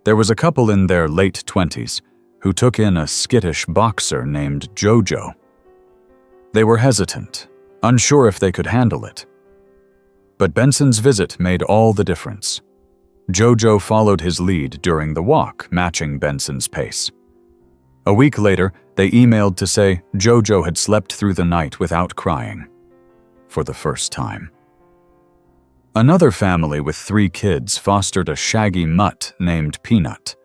There was a couple in their late 20s who took in a skittish boxer named Jojo. They were hesitant, unsure if they could handle it. But Benson's visit made all the difference. Jojo followed his lead during the walk, matching Benson's pace. A week later, they emailed to say Jojo had slept through the night without crying. For the first time. Another family with 3 kids fostered a shaggy mutt named Peanut.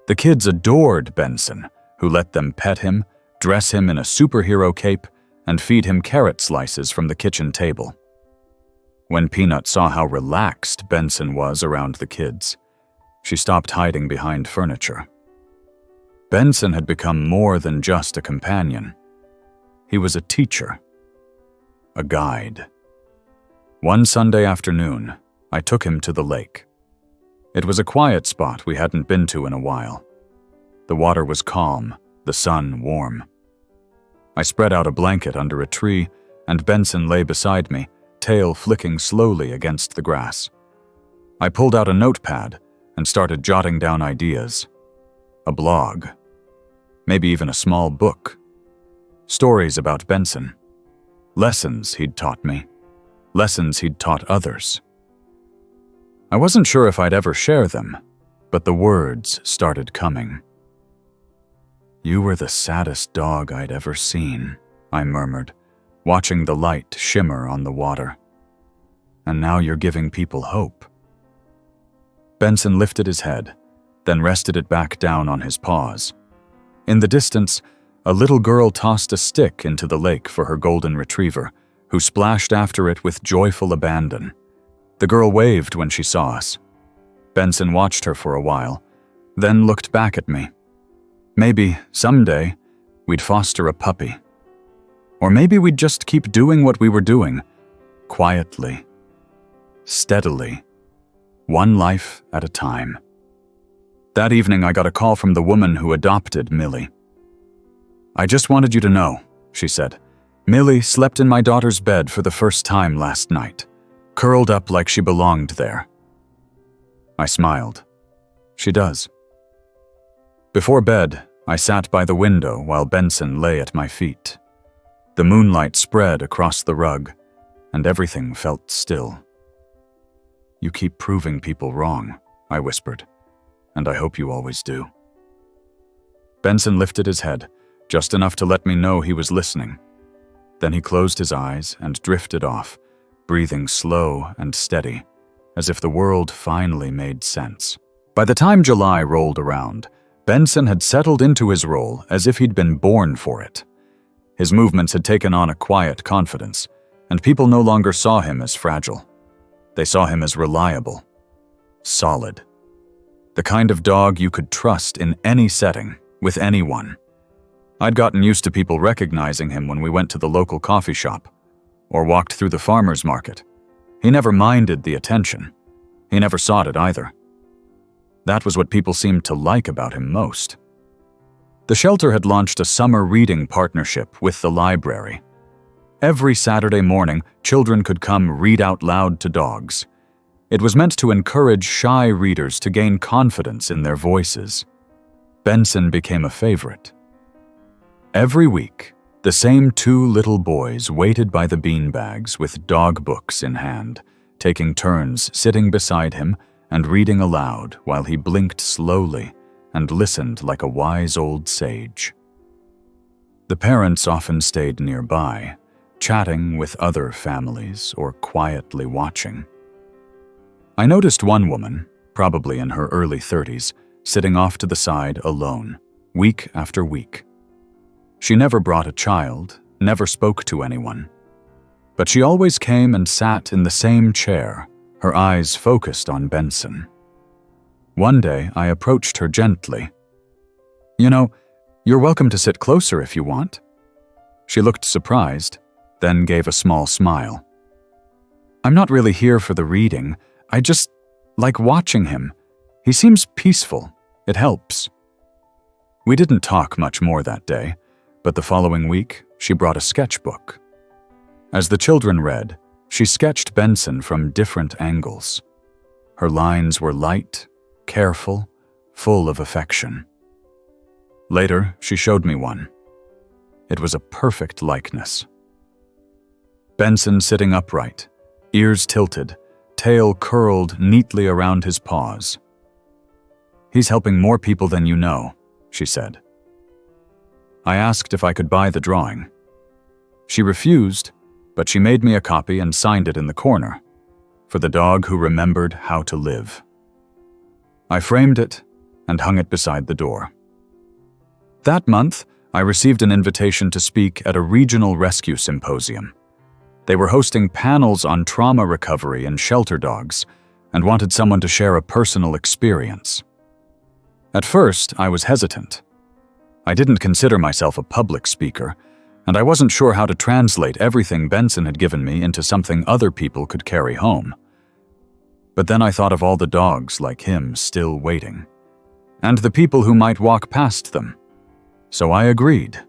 The kids adored Benson, who let them pet him, dress him in a superhero cape, and feed him carrot slices from the kitchen table. When Peanut saw how relaxed Benson was around the kids, she stopped hiding behind furniture. Benson had become more than just a companion. He was a teacher. A guide. One Sunday afternoon, I took him to the lake. It was a quiet spot we hadn't been to in a while. The water was calm, the sun warm. I spread out a blanket under a tree, and Benson lay beside me, tail flicking slowly against the grass. I pulled out a notepad and started jotting down ideas. A blog. Maybe even a small book. Stories about Benson. Lessons he'd taught me. Lessons he'd taught others. I wasn't sure if I'd ever share them, but the words started coming. "You were the saddest dog I'd ever seen," I murmured, watching the light shimmer on the water. "And now you're giving people hope." Benson lifted his head, then rested it back down on his paws. In the distance, a little girl tossed a stick into the lake for her golden retriever, who splashed after it with joyful abandon. The girl waved when she saw us. Benson watched her for a while, then looked back at me. Maybe, someday, we'd foster a puppy. Or maybe we'd just keep doing what we were doing, quietly, steadily, one life at a time. That evening, I got a call from the woman who adopted Millie. "I just wanted you to know," she said. "Millie slept in my daughter's bed for the first time last night, curled up like she belonged there." I smiled. She does. Before bed, I sat by the window while Benson lay at my feet. The moonlight spread across the rug, and everything felt still. "You keep proving people wrong," I whispered, "and I hope you always do." Benson lifted his head, just enough to let me know he was listening. Then he closed his eyes and drifted off, breathing slow and steady, as if the world finally made sense. By the time July rolled around, Benson had settled into his role as if he'd been born for it. His movements had taken on a quiet confidence, and people no longer saw him as fragile. They saw him as reliable, solid. The kind of dog you could trust in any setting, with anyone. I'd gotten used to people recognizing him when we went to the local coffee shop or walked through the farmer's market. He never minded the attention. He never sought it either. That was what people seemed to like about him most. The shelter had launched a summer reading partnership with the library. Every Saturday morning, children could come read out loud to dogs. It was meant to encourage shy readers to gain confidence in their voices. Benson became a favorite. Every week, the same two little boys waited by the beanbags with dog books in hand, taking turns sitting beside him and reading aloud while he blinked slowly and listened like a wise old sage. The parents often stayed nearby, chatting with other families or quietly watching. I noticed one woman, probably in her early 30s, sitting off to the side alone, week after week. She never brought a child, never spoke to anyone. But she always came and sat in the same chair, her eyes focused on Benson. One day, I approached her gently. "You know, you're welcome to sit closer if you want." She looked surprised, then gave a small smile. "I'm not really here for the reading. I just like watching him. He seems peaceful. It helps." We didn't talk much more that day, but the following week, she brought a sketchbook. As the children read, she sketched Benson from different angles. Her lines were light, careful, full of affection. Later, she showed me one. It was a perfect likeness. Benson sitting upright, ears tilted, tail curled neatly around his paws. "He's helping more people than you know," she said. I asked if I could buy the drawing. She refused, but she made me a copy and signed it in the corner, for the dog who remembered how to live. I framed it and hung it beside the door. That month, I received an invitation to speak at a regional rescue symposium. They were hosting panels on trauma recovery and shelter dogs, and wanted someone to share a personal experience. At first, I was hesitant. I didn't consider myself a public speaker, and I wasn't sure how to translate everything Benson had given me into something other people could carry home. But then I thought of all the dogs like him still waiting, and the people who might walk past them. So I agreed.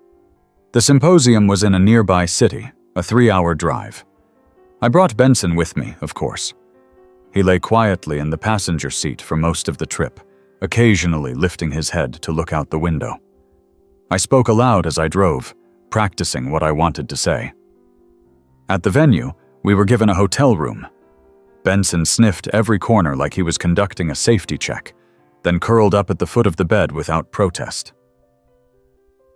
The symposium was in a nearby city, a 3-hour drive. I brought Benson with me, of course. He lay quietly in the passenger seat for most of the trip, occasionally lifting his head to look out the window. I spoke aloud as I drove, practicing what I wanted to say. At the venue, we were given a hotel room. Benson sniffed every corner like he was conducting a safety check, then curled up at the foot of the bed without protest.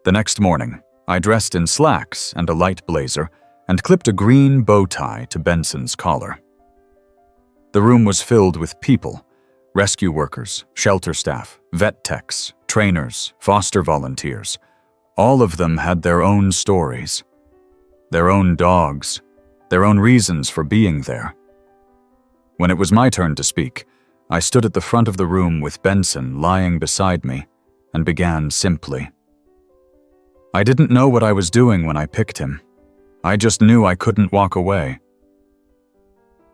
The next morning, I dressed in slacks and a light blazer and clipped a green bow tie to Benson's collar. The room was filled with people, rescue workers, shelter staff, vet techs, trainers, foster volunteers. All of them had their own stories, their own dogs, their own reasons for being there. When it was my turn to speak, I stood at the front of the room with Benson lying beside me and began simply. I didn't know what I was doing when I picked him. I just knew I couldn't walk away.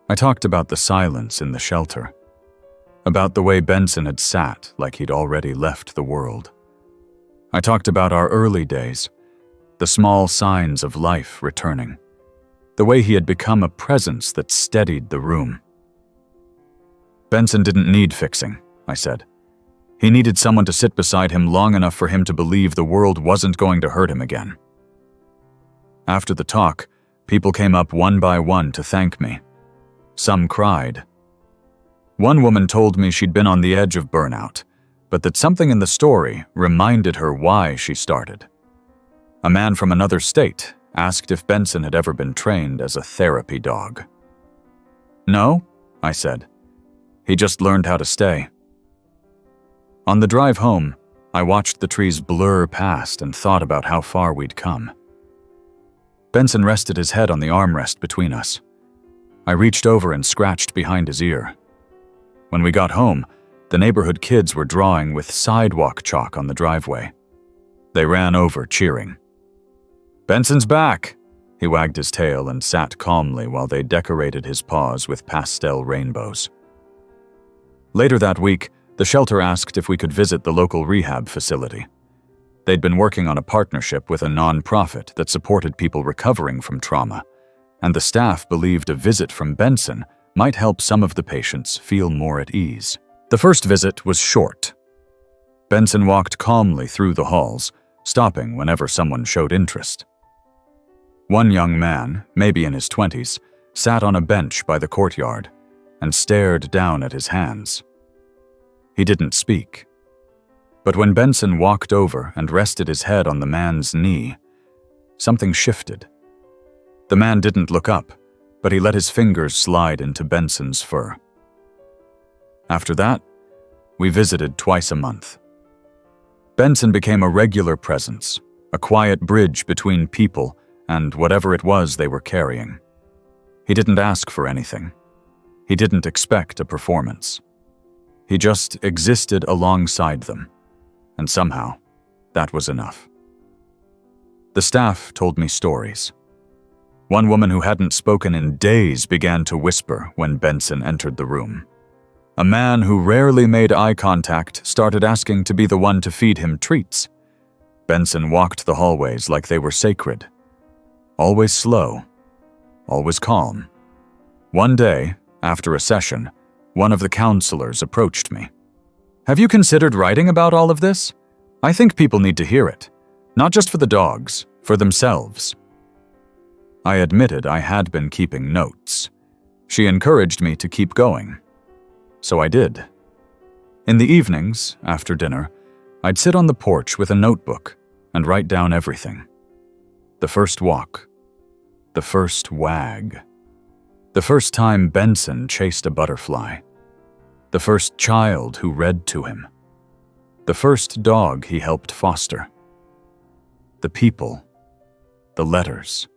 I talked about the silence in the shelter, about the way Benson had sat like he'd already left the world. I talked about our early days, the small signs of life returning, the way he had become a presence that steadied the room. Benson didn't need fixing, I said. He needed someone to sit beside him long enough for him to believe the world wasn't going to hurt him again. After the talk, people came up one by one to thank me. Some cried. One woman told me she'd been on the edge of burnout, but that something in the story reminded her why she started. A man from another state asked if Benson had ever been trained as a therapy dog. "No," I said. "He just learned how to stay." On the drive home, I watched the trees blur past and thought about how far we'd come. Benson rested his head on the armrest between us. I reached over and scratched behind his ear. When we got home, the neighborhood kids were drawing with sidewalk chalk on the driveway. They ran over, cheering. "Benson's back!" He wagged his tail and sat calmly while they decorated his paws with pastel rainbows. Later that week, the shelter asked if we could visit the local rehab facility. They'd been working on a partnership with a non-profit that supported people recovering from trauma, and the staff believed a visit from Benson might help some of the patients feel more at ease. The first visit was short. Benson walked calmly through the halls, stopping whenever someone showed interest. One young man, maybe in his 20s, sat on a bench by the courtyard and stared down at his hands. He didn't speak. But when Benson walked over and rested his head on the man's knee, something shifted. The man didn't look up, but he let his fingers slide into Benson's fur. After that, we visited twice a month. Benson became a regular presence, a quiet bridge between people and whatever it was they were carrying. He didn't ask for anything. He didn't expect a performance. He just existed alongside them, and somehow, that was enough. The staff told me stories. One woman who hadn't spoken in days began to whisper when Benson entered the room. A man who rarely made eye contact started asking to be the one to feed him treats. Benson walked the hallways like they were sacred. Always slow, always calm. One day, after a session, one of the counselors approached me. "Have you considered writing about all of this? I think people need to hear it. Not just for the dogs, for themselves." I admitted I had been keeping notes. She encouraged me to keep going. So I did. In the evenings, after dinner, I'd sit on the porch with a notebook and write down everything. The first walk. The first wag. The first time Benson chased a butterfly. The first child who read to him. The first dog he helped foster. The people. The letters.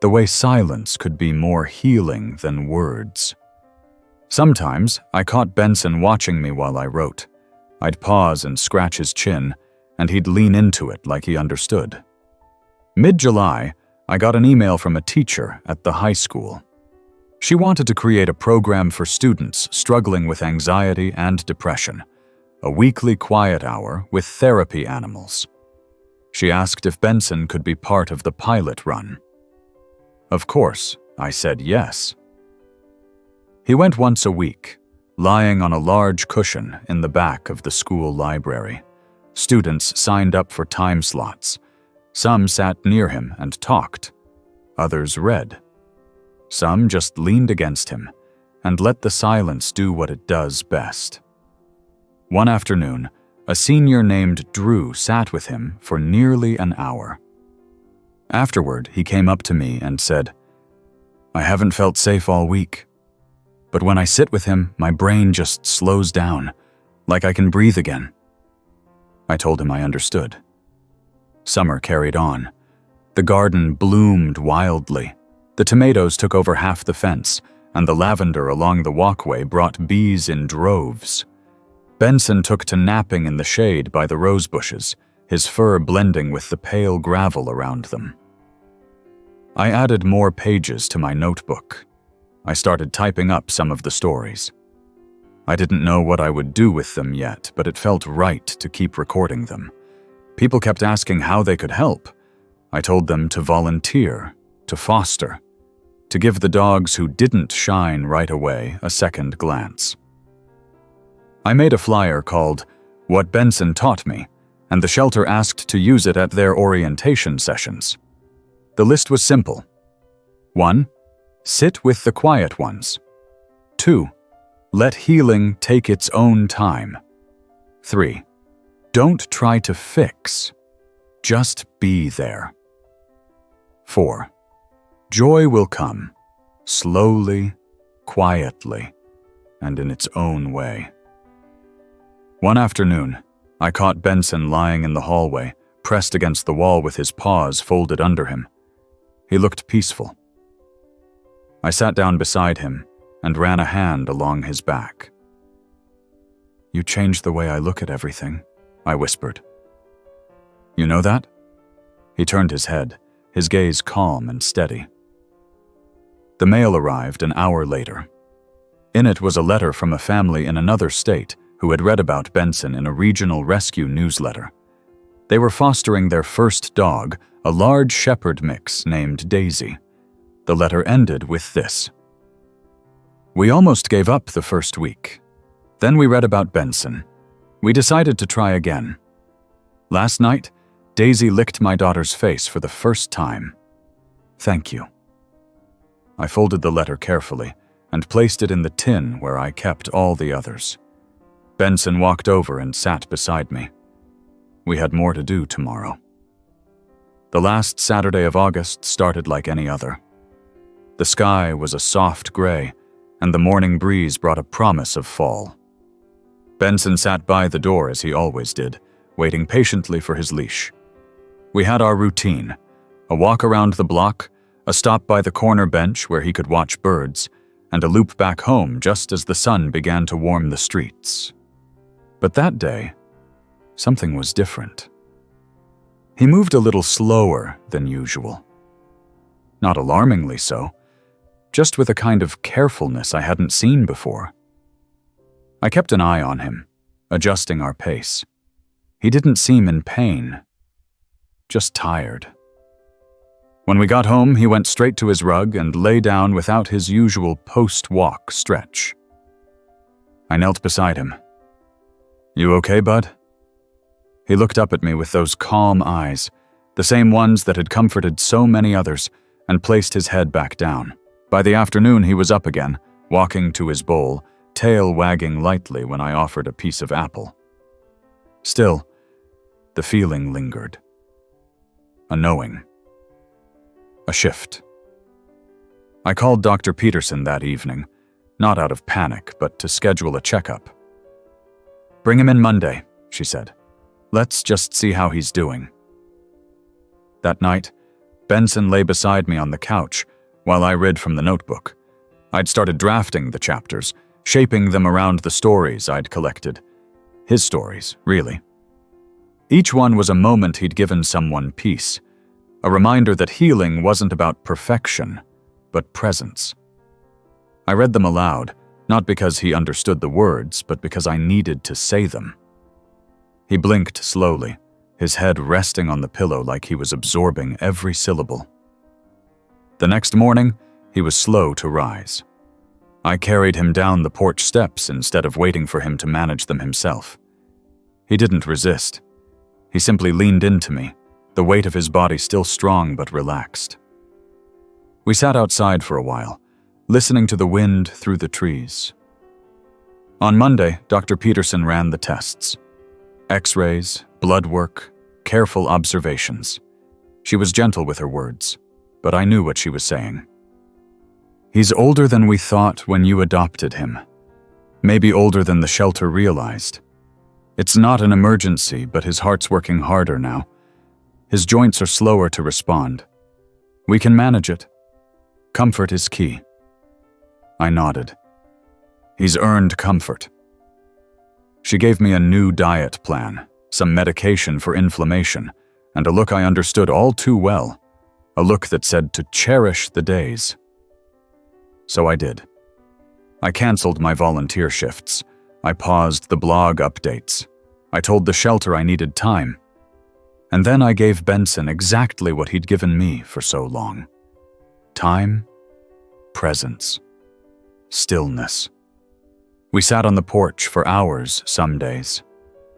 The way silence could be more healing than words. Sometimes I caught Benson watching me while I wrote. I'd pause and scratch his chin, and he'd lean into it like he understood. Mid-July, I got an email from a teacher at the high school. She wanted to create a program for students struggling with anxiety and depression, a weekly quiet hour with therapy animals. She asked if Benson could be part of the pilot run. Of course, I said yes. He went once a week, lying on a large cushion in the back of the school library. Students signed up for time slots. Some sat near him and talked. Others read. Some just leaned against him and let the silence do what it does best. One afternoon, a senior named Drew sat with him for nearly an hour. Afterward, he came up to me and said, "I haven't felt safe all week. But when I sit with him, my brain just slows down, like I can breathe again." I told him I understood. Summer carried on. The garden bloomed wildly. The tomatoes took over half the fence, and the lavender along the walkway brought bees in droves. Benson took to napping in the shade by the rose bushes, his fur blending with the pale gravel around them. I added more pages to my notebook. I started typing up some of the stories. I didn't know what I would do with them yet, but it felt right to keep recording them. People kept asking how they could help. I told them to volunteer, to foster, to give the dogs who didn't shine right away a second glance. I made a flyer called "What Benson Taught Me," and the shelter asked to use it at their orientation sessions. The list was simple. 1. Sit with the quiet ones. 2. Let healing take its own time. 3. Don't try to fix. Just be there. 4. Joy will come, slowly, quietly, and in its own way. One afternoon, I caught Benson lying in the hallway, pressed against the wall with his paws folded under him. He looked peaceful. I sat down beside him and ran a hand along his back. "You changed the way I look at everything," I whispered. "You know that?" He turned his head, his gaze calm and steady. The mail arrived an hour later. In it was a letter from a family in another state who had read about Benson in a regional rescue newsletter. They were fostering their first dog, a large shepherd mix named Daisy. The letter ended with this: "We almost gave up the first week. Then we read about Benson. We decided to try again. Last night, Daisy licked my daughter's face for the first time. Thank you." I folded the letter carefully and placed it in the tin where I kept all the others. Benson walked over and sat beside me. We had more to do tomorrow. The last Saturday of August started like any other. The sky was a soft gray, and the morning breeze brought a promise of fall. Benson sat by the door as he always did, waiting patiently for his leash. We had our routine: a walk around the block, a stop by the corner bench where he could watch birds, and a loop back home just as the sun began to warm the streets. But that day, something was different. He moved a little slower than usual. Not alarmingly so, just with a kind of carefulness I hadn't seen before. I kept an eye on him, adjusting our pace. He didn't seem in pain, just tired. When we got home, he went straight to his rug and lay down without his usual post-walk stretch. I knelt beside him. "You okay, bud?" He looked up at me with those calm eyes, the same ones that had comforted so many others, and placed his head back down. By the afternoon, he was up again, walking to his bowl, tail wagging lightly when I offered a piece of apple. Still, the feeling lingered. A knowing. A shift. I called Dr. Peterson that evening, not out of panic, but to schedule a checkup. "Bring him in Monday," she said. "Let's just see how he's doing." That night, Benson lay beside me on the couch while I read from the notebook. I'd started drafting the chapters, shaping them around the stories I'd collected. His stories, really. Each one was a moment he'd given someone peace, a reminder that healing wasn't about perfection, but presence. I read them aloud, not because he understood the words, but because I needed to say them. He blinked slowly, his head resting on the pillow like he was absorbing every syllable. The next morning, he was slow to rise. I carried him down the porch steps instead of waiting for him to manage them himself. He didn't resist. He simply leaned into me, the weight of his body still strong but relaxed. We sat outside for a while, listening to the wind through the trees. On Monday, Dr. Peterson ran the tests. X-rays, blood work, careful observations. She was gentle with her words, but I knew what she was saying. "He's older than we thought when you adopted him. Maybe older than the shelter realized. It's not an emergency, but his heart's working harder now. His joints are slower to respond. We can manage it. Comfort is key." I nodded. "He's earned comfort." She gave me a new diet plan, some medication for inflammation, and a look I understood all too well, a look that said to cherish the days. So I did. I canceled my volunteer shifts. I paused the blog updates. I told the shelter I needed time. And then I gave Benson exactly what he'd given me for so long. Time, presence, stillness. We sat on the porch for hours some days,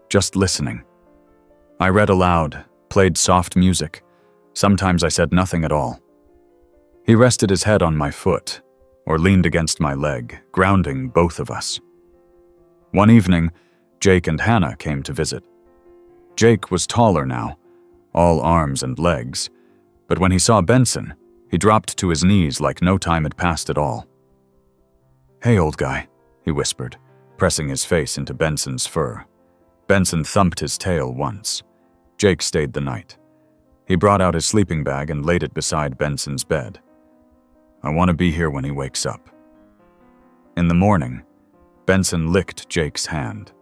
just listening. I read aloud, played soft music. Sometimes I said nothing at all. He rested his head on my foot, or leaned against my leg, grounding both of us. One evening, Jake and Hannah came to visit. Jake was taller now, all arms and legs, but when he saw Benson, he dropped to his knees like no time had passed at all. "Hey, old guy," he whispered, pressing his face into Benson's fur. Benson thumped his tail once. Jake stayed the night. He brought out his sleeping bag and laid it beside Benson's bed. "I want to be here when he wakes up." In the morning, Benson licked Jake's hand.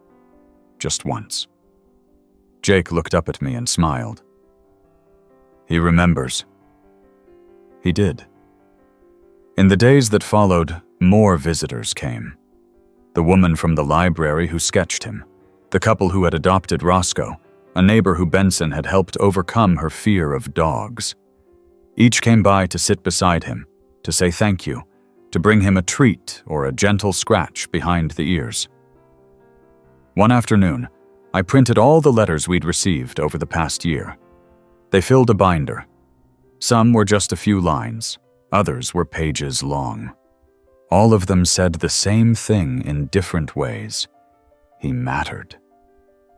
Just once. Jake looked up at me and smiled. "He remembers." He did. In the days that followed, more visitors came. The woman from the library who sketched him, the couple who had adopted Roscoe, a neighbor who Benson had helped overcome her fear of dogs. Each came by to sit beside him, to say thank you, to bring him a treat or a gentle scratch behind the ears. One afternoon, I printed all the letters we'd received over the past year. They filled a binder. Some were just a few lines, others were pages long. All of them said the same thing in different ways. He mattered.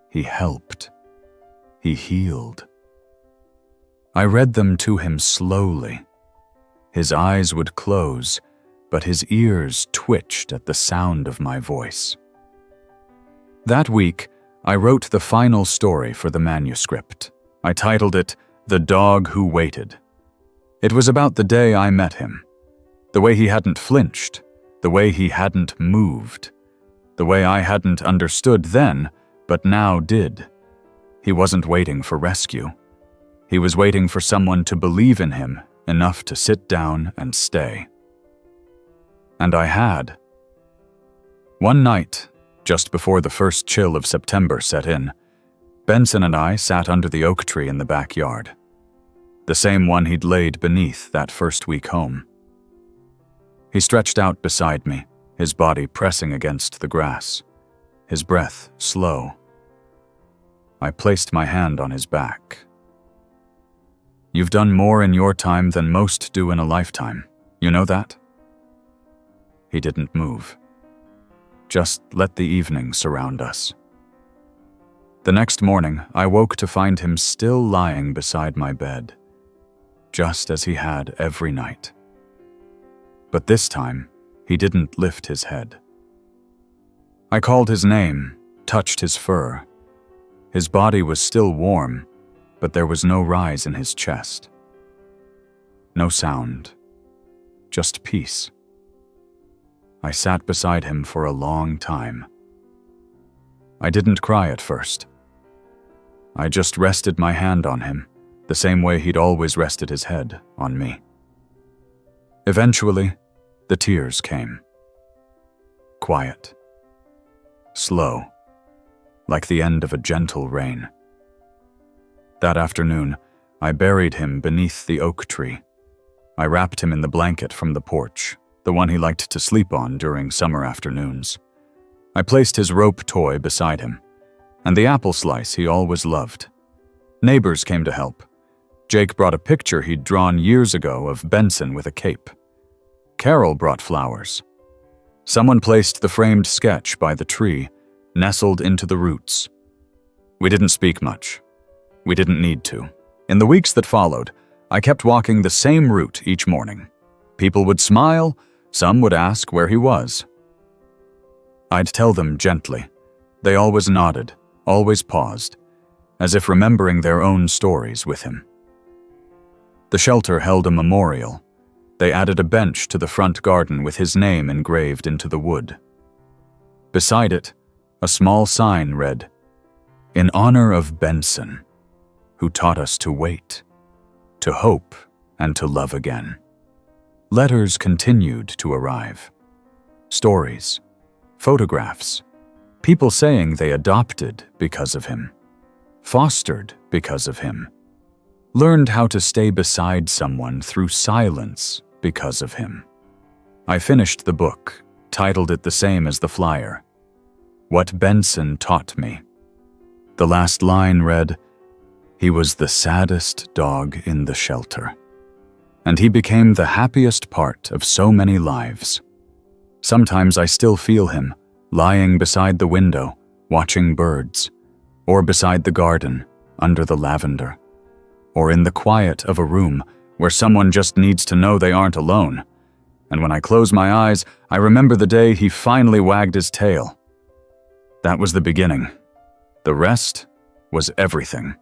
He helped. He healed. I read them to him slowly. His eyes would close, but his ears twitched at the sound of my voice. That week, I wrote the final story for the manuscript. I titled it, "The Dog Who Waited." It was about the day I met him. The way he hadn't flinched, the way he hadn't moved, the way I hadn't understood then, but now did. He wasn't waiting for rescue. He was waiting for someone to believe in him enough to sit down and stay. And I had. One night, just before the first chill of September set in, Benson and I sat under the oak tree in the backyard, the same one he'd laid beneath that first week home. He stretched out beside me, his body pressing against the grass, his breath slow. I placed my hand on his back. "You've done more in your time than most do in a lifetime. You know that?" He didn't move. Just let the evening surround us. The next morning, I woke to find him still lying beside my bed, just as he had every night. But this time, he didn't lift his head. I called his name, touched his fur. His body was still warm, but there was no rise in his chest. No sound, just peace. I sat beside him for a long time. I didn't cry at first. I just rested my hand on him, the same way he'd always rested his head on me. Eventually, the tears came. Quiet. Slow. Like the end of a gentle rain. That afternoon, I buried him beneath the oak tree. I wrapped him in the blanket from the porch, the one he liked to sleep on during summer afternoons. I placed his rope toy beside him, and the apple slice he always loved. Neighbors came to help. Jake brought a picture he'd drawn years ago of Benson with a cape. Carol brought flowers. Someone placed the framed sketch by the tree, nestled into the roots. We didn't speak much. We didn't need to. In the weeks that followed, I kept walking the same route each morning. People would smile, some would ask where he was. I'd tell them gently. They always nodded, always paused, as if remembering their own stories with him. The shelter held a memorial. They added a bench to the front garden with his name engraved into the wood. Beside it, a small sign read, "In honor of Benson, who taught us to wait, to hope, and to love again." Letters continued to arrive. Stories, photographs, people saying they adopted because of him, fostered because of him, learned how to stay beside someone through silence because of him. I finished the book, titled it the same as the flyer, "What Benson Taught Me." The last line read, "He was the saddest dog in the shelter, and he became the happiest part of so many lives. Sometimes I still feel him, lying beside the window, watching birds, or beside the garden, under the lavender, or in the quiet of a room where someone just needs to know they aren't alone. And when I close my eyes, I remember the day he finally wagged his tail. That was the beginning. The rest was everything.